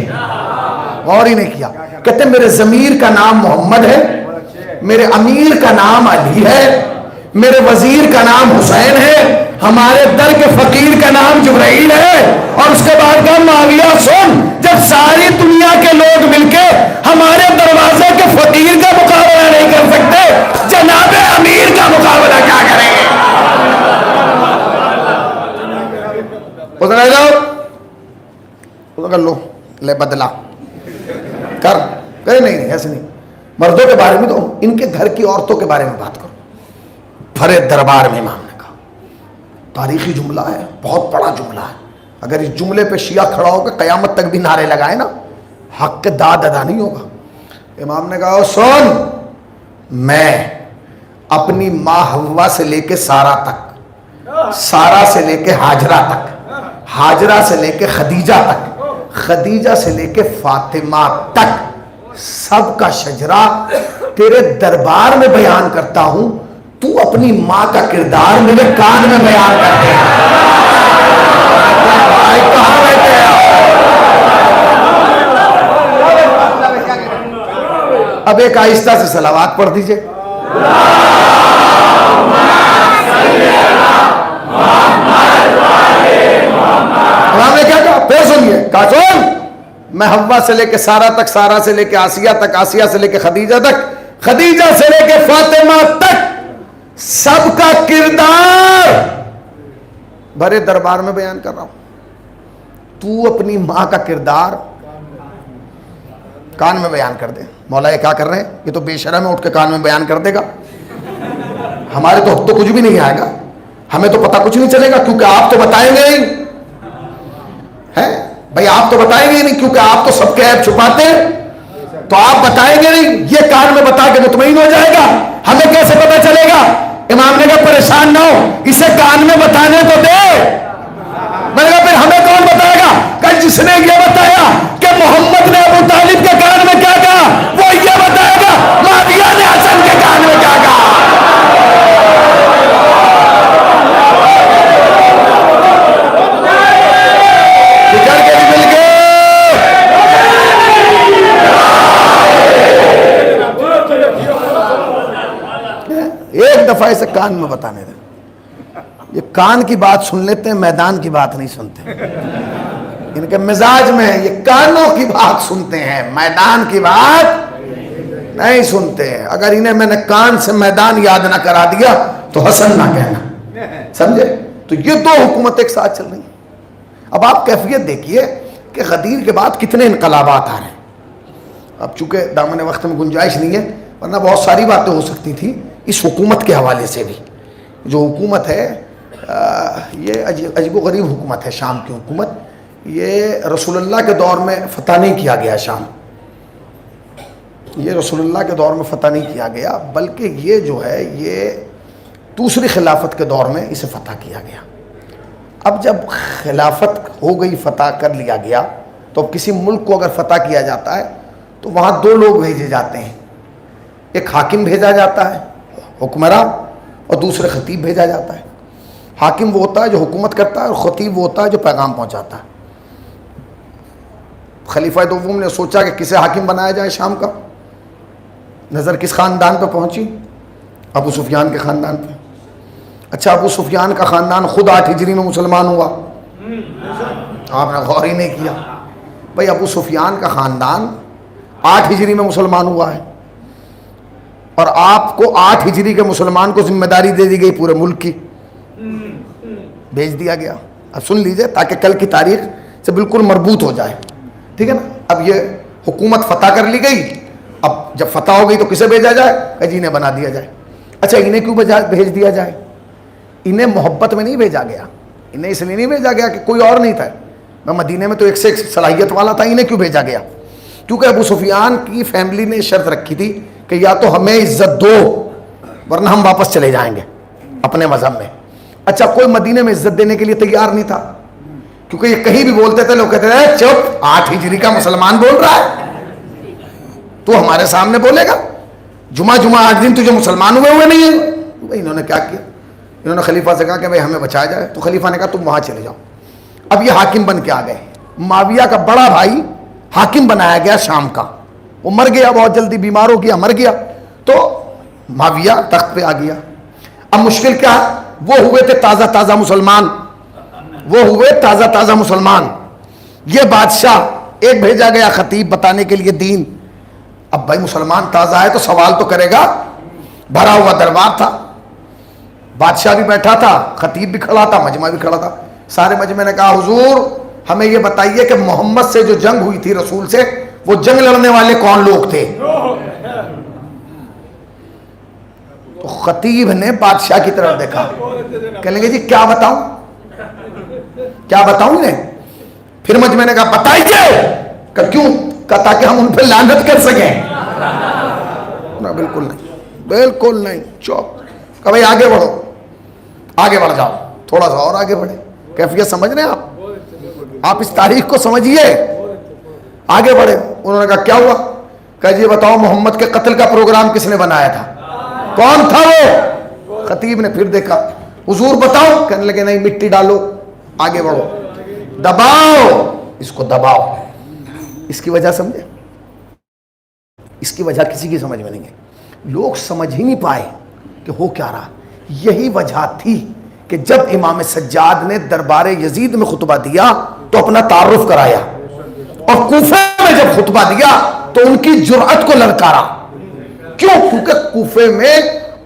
غور ہی نہیں کیا. کہتے ہیں میرے ضمیر کا نام محمد ہے, میرے امیر کا نام علی ہے, میرے وزیر کا نام حسین ہے, ہمارے در کے فقیر کا نام جبرائیل ہے. اور اس کے بعد کہا معاویہ سن, جب ساری دنیا کے لوگ مل کے ہمارے دروازے کے فقیر کا مقابلہ نہیں کر سکتے, جناب امیر کا مقابلہ کیا کریں گے. لو لے بدلا کر کرے. نہیں ایسے نہیں. مردوں کے بارے میں تو ان کے گھر کی عورتوں کے بارے میں بات کرو. بھرے دربار میں امام نے کہا تاریخی جملہ ہے, بہت بڑا جملہ ہے. اگر اس جملے پہ شیعہ کھڑا ہو کے قیامت تک بھی نعرے لگائے نا, حق کے داد ادا نہیں ہوگا. امام نے کہا سن, میں اپنی ماں حوا سے لے کے سارا تک, سارا سے لے کے ہاجرہ تک, ہاجرہ سے لے کے خدیجہ تک, خدیجہ سے لے کے فاطمہ تک, سب کا شجرہ تیرے دربار میں بیان کرتا ہوں. تو اپنی ماں کا کردار میرے کان میں بیان کرتے ہیں. کہاں بیٹھے ہیں؟ اب ایک آہستہ سے صلوات پڑھ دیجئے. امام نے کیا کہا پھر سنیے. کہا سن, میں حوا سے لے کے سارا تک, سارا سے لے کے آسیہ تک, آسیہ سے لے کے خدیجہ تک, خدیجہ سے لے کے فاطمہ تک, سب کا کردار بھرے دربار میں بیان کر رہا ہوں. تو اپنی ماں کا کردار کان میں بیان کر دے. مولا یہ کیا کر رہے ہیں, یہ تو بے شرم ہے, اٹھ کے کان میں بیان کر دے گا. ہمارے تو کچھ بھی نہیں آئے گا, ہمیں تو پتہ کچھ نہیں چلے گا, کیونکہ آپ تو بتائیں گے نہیں ہے بھائی, آپ تو بتائیں گے نہیں, کیونکہ آپ تو سب کے عیب چھپاتے ہیں, تو آپ بتائیں گے نہیں. یہ کان میں بتا کے مطمئن ہو جائے گا, ہمیں کیسے پتہ چلے گا. امام نے کہا پریشان نہ ہو, اسے کان میں بتانے تو دے. میں نے کہا پھر ہمیں کون بتائے گا. کہ جس نے یہ بتایا کہ محمد نے ابو طالب کے کان میں کیا کہا, وہ یہ بتائے گا معاویہ نے حسن کے کان میں کیا کہا. بچڑ کے بھی مل گئے. ایک دفعہ اسے کان میں بتانے دیں. یہ کان کی بات سن لیتے ہیں, میدان کی بات نہیں سنتے. ان کے مزاج میں ہے, یہ کانوں کی بات سنتے ہیں, میدان کی بات نہیں سنتے. اگر انہیں میں نے کان سے میدان یاد نہ کرا دیا تو حسن نہ کہنا, سمجھے. تو یہ دو حکومت ایک ساتھ چل رہی ہیں. اب آپ کیفیت دیکھیے کہ غدیر کے بعد کتنے انقلابات آ رہے ہیں. اب چونکہ دامن وقت میں گنجائش نہیں ہے ورنہ بہت ساری باتیں ہو سکتی تھیں اس حکومت کے حوالے سے بھی. جو حکومت ہے یہ عجیب و غریب حکومت ہے شام کی حکومت. یہ رسول اللہ کے دور میں فتح نہیں کیا گیا شام, یہ رسول اللہ کے دور میں فتح نہیں کیا گیا, بلکہ یہ جو ہے یہ دوسری خلافت کے دور میں اسے فتح کیا گیا. اب جب خلافت ہو گئی, فتح کر لیا گیا, تو اب کسی ملک کو اگر فتح کیا جاتا ہے تو وہاں دو لوگ بھیجے جاتے ہیں. ایک حاکم بھیجا جاتا ہے حکمراں, اور دوسرے خطیب بھیجا جاتا ہے. حاکم وہ ہوتا ہے جو حکومت کرتا ہے اور خطیب وہ ہوتا ہے جو پیغام پہنچاتا ہے. خلیفہ دوم نے سوچا کہ کسے حاکم بنایا جائے شام کا. نظر کس خاندان پہ پہنچی؟ ابو سفیان کے خاندان پہ. اچھا, ابو سفیان کا خاندان خود 8 ہجری میں مسلمان ہوا. آپ نے غور ہی نہیں کیا بھئی, ابو سفیان کا خاندان 8 ہجری میں مسلمان ہوا ہے اور آپ کو 8 ہجری کے مسلمان کو ذمہ داری دے دی گئی پورے ملک کی, بھیج دیا گیا. اب سن لیجئے تاکہ کل کی تاریخ سے بالکل مربوط ہو جائے, ٹھیک ہے نا. اب یہ حکومت فتح کر لی گئی, اب جب فتح ہو گئی تو کسے بھیجا جائے؟ کہ جی انہیں بنا دیا جائے. اچھا, انہیں کیوں بھیج دیا جائے؟ انہیں محبت میں نہیں بھیجا گیا, انہیں اس لیے نہیں بھیجا گیا کہ کوئی اور نہیں تھا. میں مدینے میں تو ایک سے ایک صلاحیت والا تھا, انہیں کیوں بھیجا گیا؟ کیونکہ ابو سفیان کی فیملی نے شرط رکھی تھی کہ یا تو ہمیں عزت دو ورنہ ہم واپس چلے جائیں گے اپنے مذہب میں. اچھا, کوئی مدینے میں عزت دینے کے لیے تیار نہیں تھا, کیونکہ یہ کہیں بھی بولتے تھے لوگ کہتے تھے چپ, 8 ہجری کا مسلمان بول رہا ہے, تو ہمارے سامنے بولے گا جمعہ 8 دن تجھے مسلمان ہوئے نہیں ہیں. بھائی انہوں نے کیا کیا, انہوں نے خلیفہ سے کہا کہ بھائی ہمیں بچایا جائے. تو خلیفہ نے کہا تم وہاں چلے جاؤ. اب یہ حاکم بن کے آ گئے. معاویہ کا بڑا بھائی حاکم بنایا گیا شام کا, وہ مر گیا, بہت جلدی بیمار ہو گیا, مر گیا, تو معاویہ تخت پہ آ گیا. اب مشکل کیا ہے, وہ ہوئے تھے تازہ مسلمان, وہ ہوئے تازہ مسلمان. یہ بادشاہ ایک بھیجا گیا خطیب بتانے کے لیے دین. اب بھائی مسلمان تازہ ہے تو سوال تو کرے گا, بھرا ہوا دربار تھا, بادشاہ بھی بیٹھا تھا, خطیب بھی کھڑا تھا, مجمع بھی کھڑا تھا. سارے مجمع نے کہا حضور ہمیں یہ بتائیے کہ محمد سے جو جنگ ہوئی تھی رسول سے, وہ جنگ لڑنے والے کون لوگ تھے؟ تو خطیب نے بادشاہ کی طرف دیکھا, کہنے لگے جی کیا بتاؤں انہیں؟ پھر مجمع نے کہا بتائیے. کہ کیوں؟ کہ تاکہ ہم ان پہ لعنت کر سکیں. بالکل نہیں, چوپ. کہ بھائی آگے بڑھ جاؤ, تھوڑا سا اور آگے بڑھے. کیفیت سمجھ رہے ہیں آپ اس تاریخ کو سمجھیے. آگے بڑھے. انہوں نے کہا کیا ہوا؟ کہ جی بتاؤ محمد کے قتل کا پروگرام کس نے بنایا تھا؟ کون تھا وہ؟ خطیب نے پھر دیکھا, حضور بتاؤ. کہنے لگے نہیں, مٹی ڈالو, آگے بڑھو, دباؤ, اس کو دباؤ. اس کی وجہ سمجھے؟ اس کی وجہ کسی کی سمجھ میں نہیں ہے. لوگ سمجھ ہی نہیں پائے کہ ہو کیا رہا. یہی وجہ تھی کہ جب امام سجاد نے دربار یزید میں خطبہ دیا تو اپنا تعارف کرایا, اور کوفہ میں جب خطبہ دیا تو ان کی جرأت کو للکارا. کیوں؟ کیونکہ کوفے میں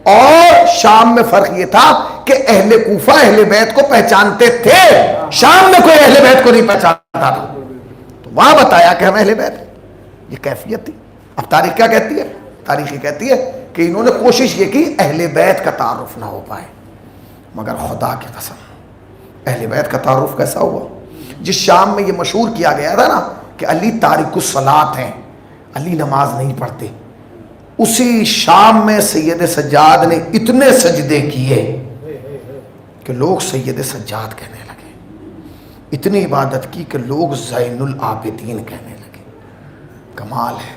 اور شام میں فرق یہ تھا کہ اہل کوفہ اہل بیت کو پہچانتے تھے, شام میں کوئی اہل بیت کو نہیں پہچانتا تھا. تو وہاں بتایا کہ ہم اہل بیت ہیں. یہ کیفیت تھی. اب تاریخ کیا کہتی ہے؟ تاریخ یہ کہتی ہے کہ انہوں نے کوشش یہ کی اہل بیت کا تعارف نہ ہو پائے, مگر خدا کی قسم اہل بیت کا تعارف کیسا ہوا؟ جس شام میں یہ مشہور کیا گیا تھا نا کہ علی تارک الصلاۃ ہیں, علی نماز نہیں پڑھتے, اسی شام میں سید سجاد نے اتنے سجدے کیے کہ لوگ سید سجاد کہنے لگے, اتنی عبادت کی کہ لوگ زین العابدین کہنے لگے. کمال ہے,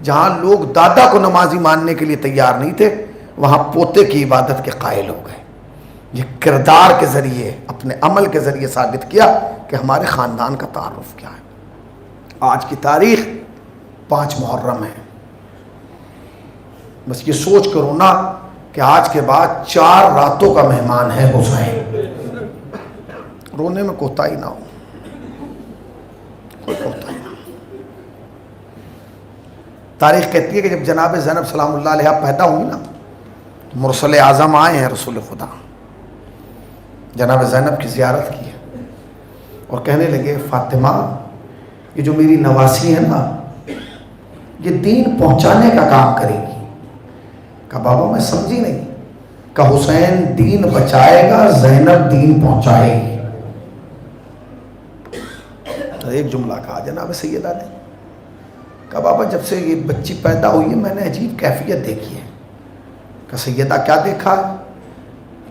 جہاں لوگ دادا کو نمازی ماننے کے لیے تیار نہیں تھے وہاں پوتے کی عبادت کے قائل ہو گئے. یہ کردار کے ذریعے, اپنے عمل کے ذریعے ثابت کیا کہ ہمارے خاندان کا تعارف کیا ہے. آج کی تاریخ 5 محرم ہے. بس یہ سوچ کر رونا کہ آج کے بعد 4 راتوں کا مہمان ہے حسین. رونے میں کوتاہی نہ ہو, کوئی کوتاہی نہ ہو. تاریخ کہتی ہے کہ جب جناب زینب سلام اللہ علیہ پیدا ہوئی نا, مرسل اعظم آئے ہیں رسول خدا, جناب زینب کی زیارت کی ہے, اور کہنے لگے فاطمہ یہ جو میری نواسی ہے نا یہ دین پہنچانے کا کام کرے گی. کہا بابا میں سمجھی نہیں. کہا حسین دین بچائے گا زینب دین پہنچائے گی. ایک جملہ کہا جناب سیدہ نے. کہا بابا جب سے یہ بچی پیدا ہوئی ہے میں نے عجیب کیفیت دیکھی ہے. کہا سیدہ کیا دیکھا؟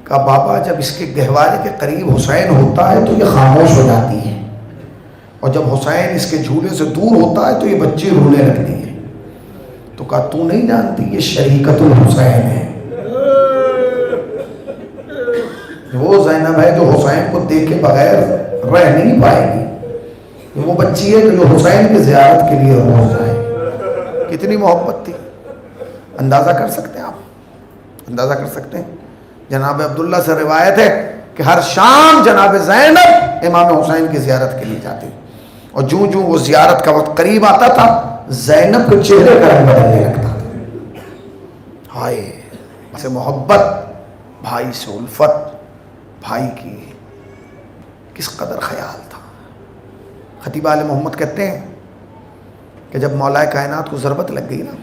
کہا بابا جب اس کے گہوارے کے قریب حسین ہوتا ہے تو یہ خاموش ہو جاتی ہے اور جب حسین اس کے جھولے سے دور ہوتا ہے تو یہ بچی رونے لگتی ہے. تو کہا تو نہیں جانتی یہ شریکت الحسین ہے. وہ زینب ہے جو حسین کو دیکھے بغیر رہ نہیں پائے گی. وہ بچی ہے جو حسین کی زیارت کے لیے روز جائے. کتنی محبت تھی. اندازہ کر سکتے ہیں آپ؟ اندازہ کر سکتے ہیں؟ جناب عبداللہ سے روایت ہے کہ ہر شام جناب زینب امام حسین کی زیارت کے لیے جاتی اور جوں جوں وہ زیارت کا وقت قریب آتا تھا زینب کے چہرے کا رنگ بدلنے لگتا تھا. ہائے سے محبت، بھائی سے الفت، بھائی کی کس قدر خیال تھا. خطیب آل محمد کہتے ہیں کہ جب مولا کائنات کو ضربت لگ گئی نا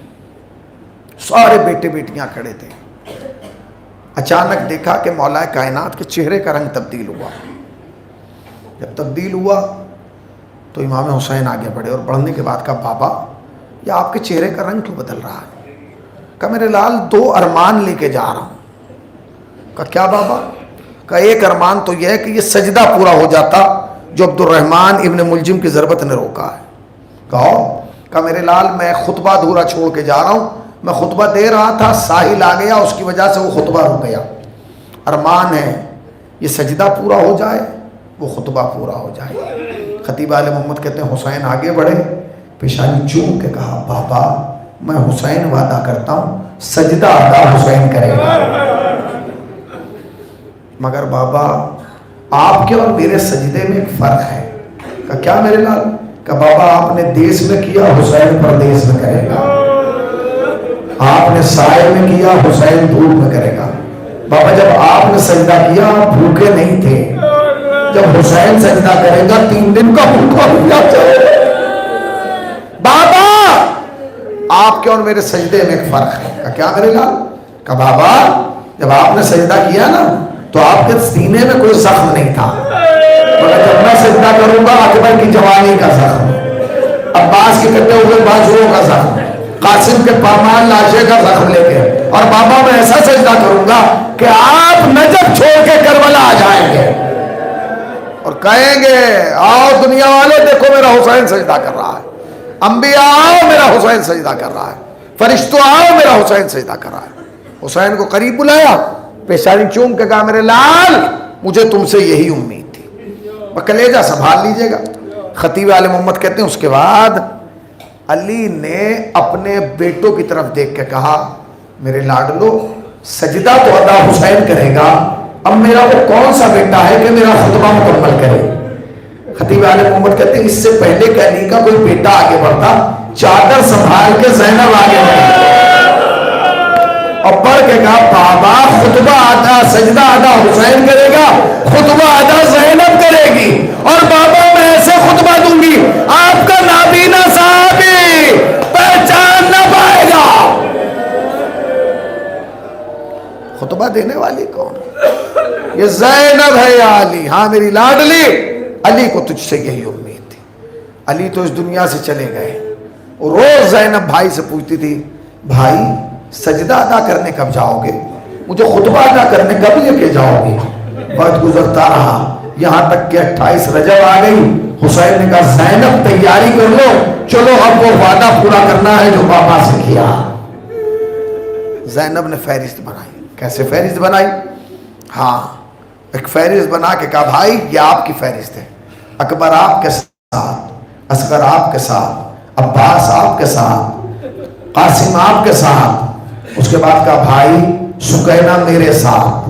سارے بیٹے بیٹیاں کھڑے تھے. اچانک دیکھا کہ مولا کائنات کے چہرے کا رنگ تبدیل ہوا. جب تبدیل ہوا تو امام حسین آگے بڑھے اور بڑھنے کے بعد کہا بابا یہ آپ کے چہرے کا رنگ کیوں بدل رہا ہے؟ کہا میرے لال 2 ارمان لے کے جا رہا ہوں. کہا کیا بابا؟ کہا ایک ارمان تو یہ ہے کہ یہ سجدہ پورا ہو جاتا جو عبد الرحمن ابن ملجم کی ضربت نے روکا ہے. کہا میرے لال میں خطبہ ادھورا چھوڑ کے جا رہا ہوں. میں خطبہ دے رہا تھا ساحل آ گیا اس کی وجہ سے وہ خطبہ رک گیا. ارمان ہے یہ سجدہ پورا ہو جائے وہ خطبہ پورا ہو جائے. خطیب آل محمد کہتے ہیں حسین آگے بڑھے پیشانی چوم کے کہا بابا میں حسین وعدہ کرتا ہوں سجدہ ادا حسین کرے گا. مگر بابا آپ کے اور میرے سجدے میں ایک فرق ہے. کہا کیا میرے لال؟ کہ بابا آپ نے دیس میں کیا حسین پردیس میں کرے گا. آپ نے سائے میں کیا حسین دھوپ میں کرے گا. بابا جب آپ نے سجدہ کیا آپ بھوکے نہیں تھے. جب حسین سجدہ کرے گا 3 دن کا بھوکا ہو جائے. بابا آپ کے اور میرے سجدے میں ایک فرق ہے. کہ کیا کرے گا؟ کہ بابا جب آپ نے سجدہ کیا نا تو آپ کے سینے میں کوئی زخم نہیں تھا. مگر جب میں سجدہ کروں گا اکبر کی جوانی کا زخم، عباس کے کٹے ہوئے بازوؤں کا زخم، قاسم کے پامال لاشے کا زخم لے کے، اور بابا میں ایسا سجدہ کروں گا کہ آپ نجف چھوڑ کے کربلا آ جائیں گے اور کہیں گے آؤ دنیا والے دیکھو میرا حسین سجدہ کر رہا ہے. انبیاء آؤ میرا حسین سجدہ کر رہا ہے. فرشتوں آؤ میرا حسین سجدہ کر رہا ہے. حسین کو قریب بلایا پیشانی چوم کے کہا میرے لال مجھے تم سے یہی امید تھی. کلیجہ سنبھال لیجئے گا. خطیب آل محمد کہتے ہیں اس کے بعد علی نے اپنے بیٹوں کی طرف دیکھ کے کہا میرے لاڈلو سجدہ تو ادا حسین کرے گا، اب میرا وہ کون سا بیٹا ہے کہ میرا خطبہ مکمل کرے. خطیب آل محمد کہتے ہیں اس سے پہلے کہ علی کا کوئی بیٹا آگے بڑھتا چادر سنبھال کے زینب آگے بڑھی اور پڑھ کے کہا بابا خطبہ ادا سجدہ ادا حسین کرے گا، خطبہ ادا زینب کرے گی، اور بابا میں ایسے خطبہ دوں گی آپ کا نابینا صحابی پہچان نہ پائے گا. خطبہ دینے والی کون؟ یہ زینب ہے یا علی؟ ہاں میری لاڈلی علی کو تجھ سے یہی امید تھی. علی تو اس دنیا سے چلے گئے. اور روز زینب بھائی سے پوچھتی تھی بھائی سجدہ ادا کرنے کب جاؤ گے؟ مجھے خطبہ ادا کرنے کب لے کے جاؤ گے؟ وقت گزرتا رہا یہاں تک کہ 28 رجب آ گئی. حسین نے کہا زینب تیاری کر لو، چلو اب وہ وعدہ پورا کرنا ہے جو پاپا سے کیا. زینب نے فہرست بنائی. کیسے فہرست بنائی؟ ہاں ایک فہرست بنا کے کہا بھائی یہ آپ کی فہرست ہے. اکبر آپ کے ساتھ، اصغر آپ کے ساتھ، عباس آپ کے ساتھ، قاسم آپ کے ساتھ. اس کے بعد کہا بھائی سکینہ میرے ساتھ،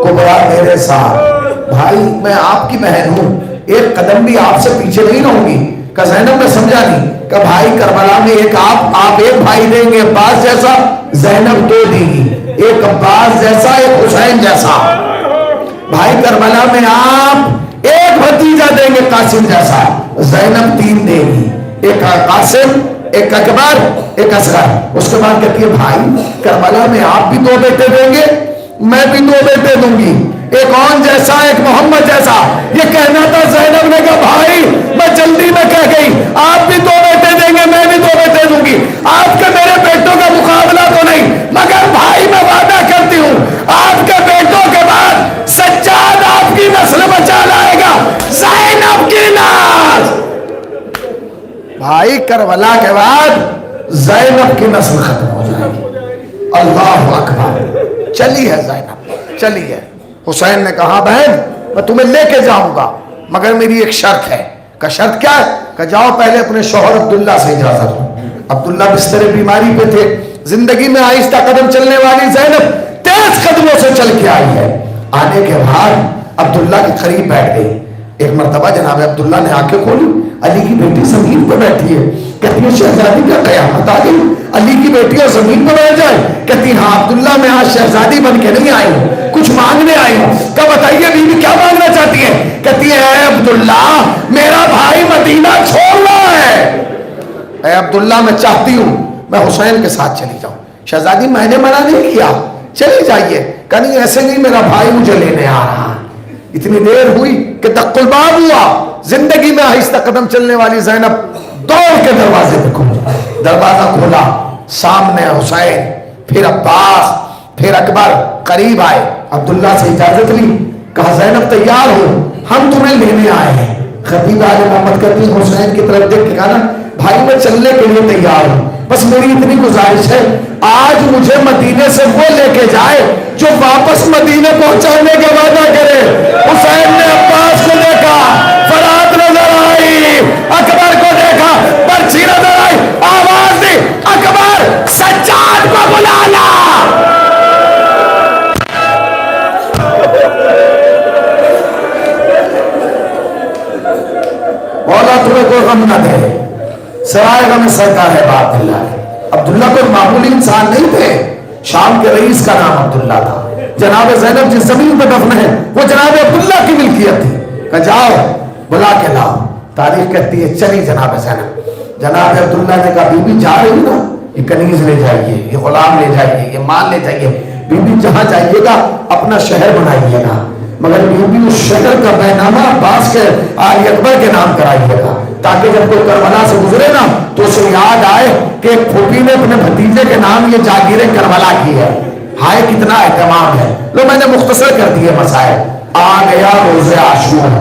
کبرا میرے ساتھ. بھائی میں آپ کی بہن ہوں، ایک قدم بھی آپ سے پیچھے نہیں رہوں گی. کہ زینب نے سمجھا نہیں کہ بھائی کربلا میں ایک آپ ایک بھائی دیں گے عباس جیسا، زینب 2 دیں گی، ایک عباس جیسا ایک حسین جیسا. بھائی کربلا میں آپ ایک بھتیجا دیں گے قاسم جیسا، زینب 3 دے گی، ایک قاسم، ایک اکبر، ایک اصغر۔ اس کے بعد کہتی ہے بھائی کربلا میں آپ بھی 2 بیٹے دیں گے، میں بھی 2 بیٹے دوں گی، ایک کون جیسا ایک محمد جیسا۔ یہ کہنا تھا، زینب نے کہا بھائی میں جلدی میں کہہ گئی، آپ بھی 2 بیٹے دیں گے، میں بھی 2 بیٹے دوں گی، آپ کے میرے بیٹوں کا مقابلہ تو نہیں، مگر بھائی میں وعدہ کرتی ہوں آپ کے بیٹوں کے بعد سجاد آپ کی نسل بچا لائے گا، زینب کی ناز۔ بھائی کربلا کے بعد زینب کی نسل ختم ہو جائے گی۔ اللہ اکبر، چلی ہے زینب، چلی ہے۔ حسین نے کہا بہن میں تمہیں لے کے جاؤں گا مگر میری ایک شرط ہے۔ کہ شرط کیا ہے؟ کہ جاؤ پہلے اپنے شوہر عبداللہ سے اجازت لو۔ عبداللہ بستر بیماری پہ تھے، زندگی میں آہستہ قدم چلنے والی زینب تیز قدموں سے چل کے آئی ہے۔ آنے کے بعد عبداللہ کے قریب بیٹھ گئی۔ ایک مرتبہ جناب عبداللہ نے آنکھیں کھولی، علی کی بیٹی زمین پہ بیٹھی ہے، کہتی ہے شہزادی کا قیامت آ گئی، علی کی بیٹی اور زمین پہ بیٹھ جائے؟ کہتی ہاں عبداللہ میں آج شہزادی بن کے نہیں آئی ہوں، کچھ مانگنے آئی ہوں۔ کہ بتائیے بیوی کیا مانگنا چاہتی ہے؟ کہتی ہے اے عبداللہ میرا بھائی مدینہ چھوڑنا ہے، اے عبداللہ میں چاہتی ہوں میں حسین کے ساتھ چلی جاؤں۔ شہزادی میں نے منع نہیں کیا، چلی جائیے۔ کہ نہیں ایسے نہیں، میرا بھائی مجھے لینے آ رہا ہے۔ اتنی دیر ہوئی کہ دق الباب ہوا، زندگی میں آہستہ قدم چلنے والی زینب دوڑ کے دروازے پہ کھولا، دروازہ کھولا، سامنے حسین، پھر عباس، پھر اکبر قریب آئے۔ عبداللہ سے اجازت لی، کہا زینب تیار ہو، ہم تمہیں لینے آئے ہیں۔ خطیب آل محمد کہتی ہے حسین کی طرف دیکھ کے کہا نا بھائی میں چلنے کے لیے تیار ہوں، بس میری اتنی گزارش ہے آج مجھے مدینے سے وہ لے کے جائے جو واپس مدینے پہنچانے کا وعدہ کرے۔ حسین نے عباس کو دیکھا، فرات نظر آئی، اکبر کو دیکھا، پرچھی نظر آئی، آواز دی اکبر سجاد کو بلا لا۔ مولا تمہیں کوئی غم نہ دے، سوائے غم سرکار ہے بات اللہ۔ عبداللہ کوئی معمولی انسان نہیں تھے، شام کے رئیس کا نام عبداللہ تھا۔ جناب زینب جس زمین پہ دفن ہے وہ جناب عبداللہ کی ملکیت تھی۔ کہ جاؤ بلا کے لاؤ۔ تاریخ کہتی ہے چلی جناب زینب۔ جناب عبداللہ نے کہا بی بی جا رہی نا، یہ کنیز لے جائیے، یہ غلام لے جائیے، یہ مال لے جائیے، بی بی جہاں جائیے گا اپنا شہر بنائیے گا، مگر بی بی اس شہر کا بینامہ عباس کے آل اکبر کے نام کرائیے گا، تاکہ جب کوئی کربلا سے گزرے نا تو اسے یاد آئے کہ پھوپھی نے اپنے بھتیجے کے نام یہ جاگیر کربلا کی ہے۔ ہائے کتنا اہتمام ہے۔ لو میں نے مختصر کر دیے مسائل۔ آ گیا روز عاشور،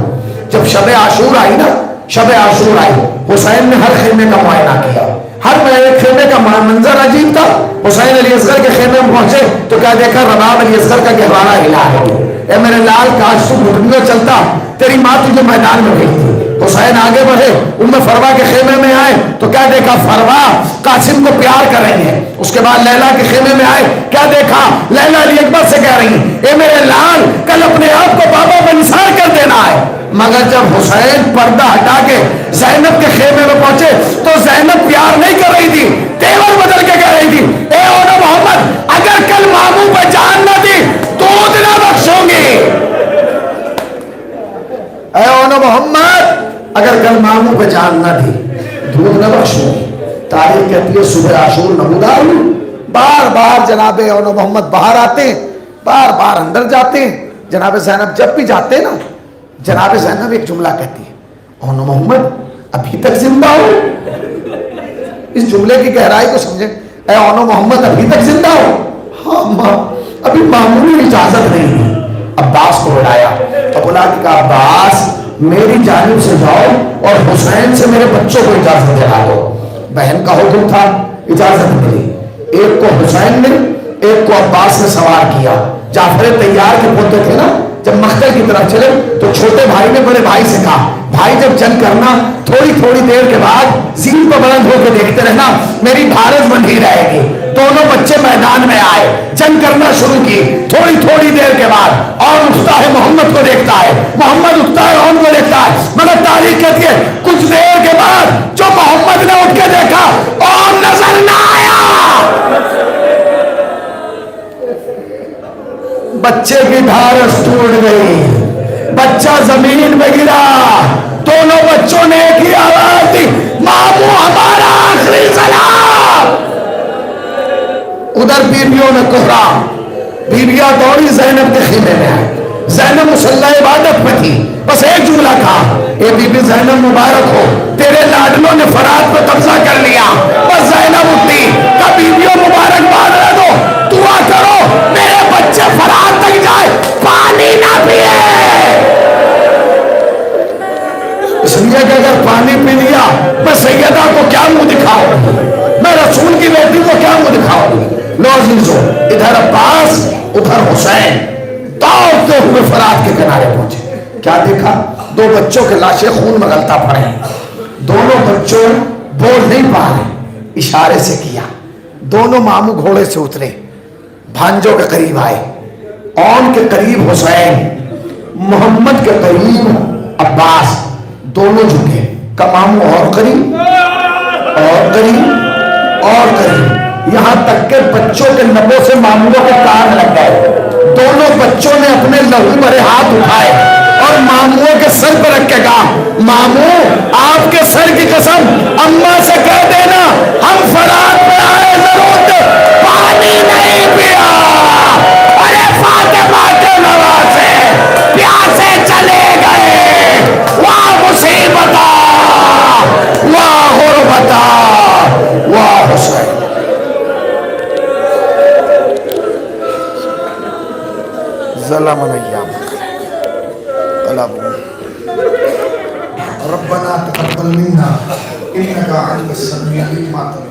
جب شب عاشور آئی نا، شب عاشور آئی، حسین نے ہر خیمے کا معائنہ کیا۔ ہر خیمے کا منظر عجیب تھا۔ حسین علی اصغر کے خیمے میں پہنچے تو کیا دیکھا، رباب علی اصغر کا گہوارہ ہلا ہے۔ اے میرے لال کاش تو گھٹنوں چلتا، تیری ماں تجھے میدان میں بھیجتی۔ حسین آگے بڑھے، ام فروا کے خیمے میں آئے تو کیا دیکھا، فروا قاسم کو پیار کر رہی ہے۔ اس کے بعد لیلا کے خیمے میں آئے، کیا دیکھا، لیلا علی اکبر سے کہہ رہی ہیں اے میرے لال کل اپنے آپ کو بابا پہ نثار کر دینا ہے۔ مگر جب حسین پردہ ہٹا کے زینب کے خیمے میں پہنچے تو زینب پیار نہیں کر رہی تھی، تیور بدل کے کہہ رہی تھی اے اونا محمد اگر کل ماموں پہ جان نہ دی دودھ نہ بخشوں گی، اے اونا محمد اگر کل ماموں پہ جان نہ دی دودھ نہ بخشوں گی۔ تاریخ کہتی ہے صبح عاشور نمودار ہوئی، بار بار جناب اونا محمد باہر آتے ہیں، بار بار اندر جاتے ہیں۔ جناب زینب جب بھی جاتے ہیں نا، جناب زینب ایک جملہ کہتی ہے اونا محمد ابھی تک زندہ ہو۔ اس جملے کی گہرائی کو سمجھیں، اے اونا محمد ابھی تک زندہ ہو؟ ہاں ماں ابھی معمولی اجازت نہیں ہے۔ عباس کو بلایا تو بلا کے کہا عباس میری جانب سے جاؤ اور حسین سے میرے بچوں کو اجازت دلا دو۔ بہن کا حکم تھا، اجازت ملی۔ ایک کو حسین نے، ایک کو عباس نے سوار کیا۔ جعفر طیار کے پوتے تھے نا، جب مقتل کی طرف چلے تو چھوٹے بھائی نے بڑے بھائی سے کہا بھائی جب جنگ کرنا تھوڑی تھوڑی دیر کے بعد زین کو بلند ہو کے دیکھتے رہنا، میری بھارت بندھی رہے گی۔ دونوں بچے میدان میں آئے، جنگ کرنا شروع کی۔ تھوڑی تھوڑی دیر کے بعد اور اٹھتا ہے محمد کو دیکھتا ہے، محمد اٹھتا ہے اور کو دیکھتا ہے، مگر تاریخ کہتی ہے کچھ دیر کے بعد جو محمد نے اٹھ کے دیکھا اور نظر نہ آیا۔ بچے کی دھارس ٹوٹ گئی، بچہ زمین میں گرا، دونوں بچوں نے ایک ہی آواز دی، مامو ہمارا آخری سلام۔ ادھر بیویوں میں کوہرام، بیویاں دوڑی زینب کے خیمے میں آئی، زینب مصلی عبادت میں تھی، بس ایک جملہ کہا، اے بی بی زینب مبارک ہو، تیرے لاڈلوں نے فرات پہ قبضہ کر لیا۔ بس زینب اٹھی، کہ بیویوں مبارک باد رہ دو، دعا کرو میرے بچے فرات تک جائے، پانی نہ پیے، اس لیے کہ اگر پانی پی لیا میں سیدہ کو کیا منہ دکھاؤں، میں رسول کی بیٹی کو کیا منہ دکھاؤں۔ لو عزیزو، ادھر عباس ادھر حسین دوڑتے ہوئے فرات کے کنارے پہنچے، کیا دیکھا؟ دو بچوں کے لاشیں خون میں غلطہ پڑے، دونوں بچوں بول نہیں پا رہے، اشارے سے کیا، دونوں ماموں گھوڑے سے اترے، بھانجوں کے قریب آئے، اون کے قریب حسین، محمد کے قریب عباس، دونوں جھکے، کہ ماموں اور قریب اور قریب اور قریب، یہاں تک کہ بچوں کے لبوں سے ماموں کے کان لگ گئے۔ دونوں بچوں نے اپنے لہو بھرے ہاتھ اٹھائے اور ماموں کے سر پر رکھ کے کہا، ماموں آپ کے سر کی قسم اماں سے کہہ دینا ہم فرات میں آئے ضرور تھے، پانی نہیں پیا، ارے فاطمہ کے نواسے پیاسے چلے گئے، واہ مصیبتہ واہ غربتہ واہ حسین۔ ظلم ایام ربنا تقبل منا انك انت السميع العليم۔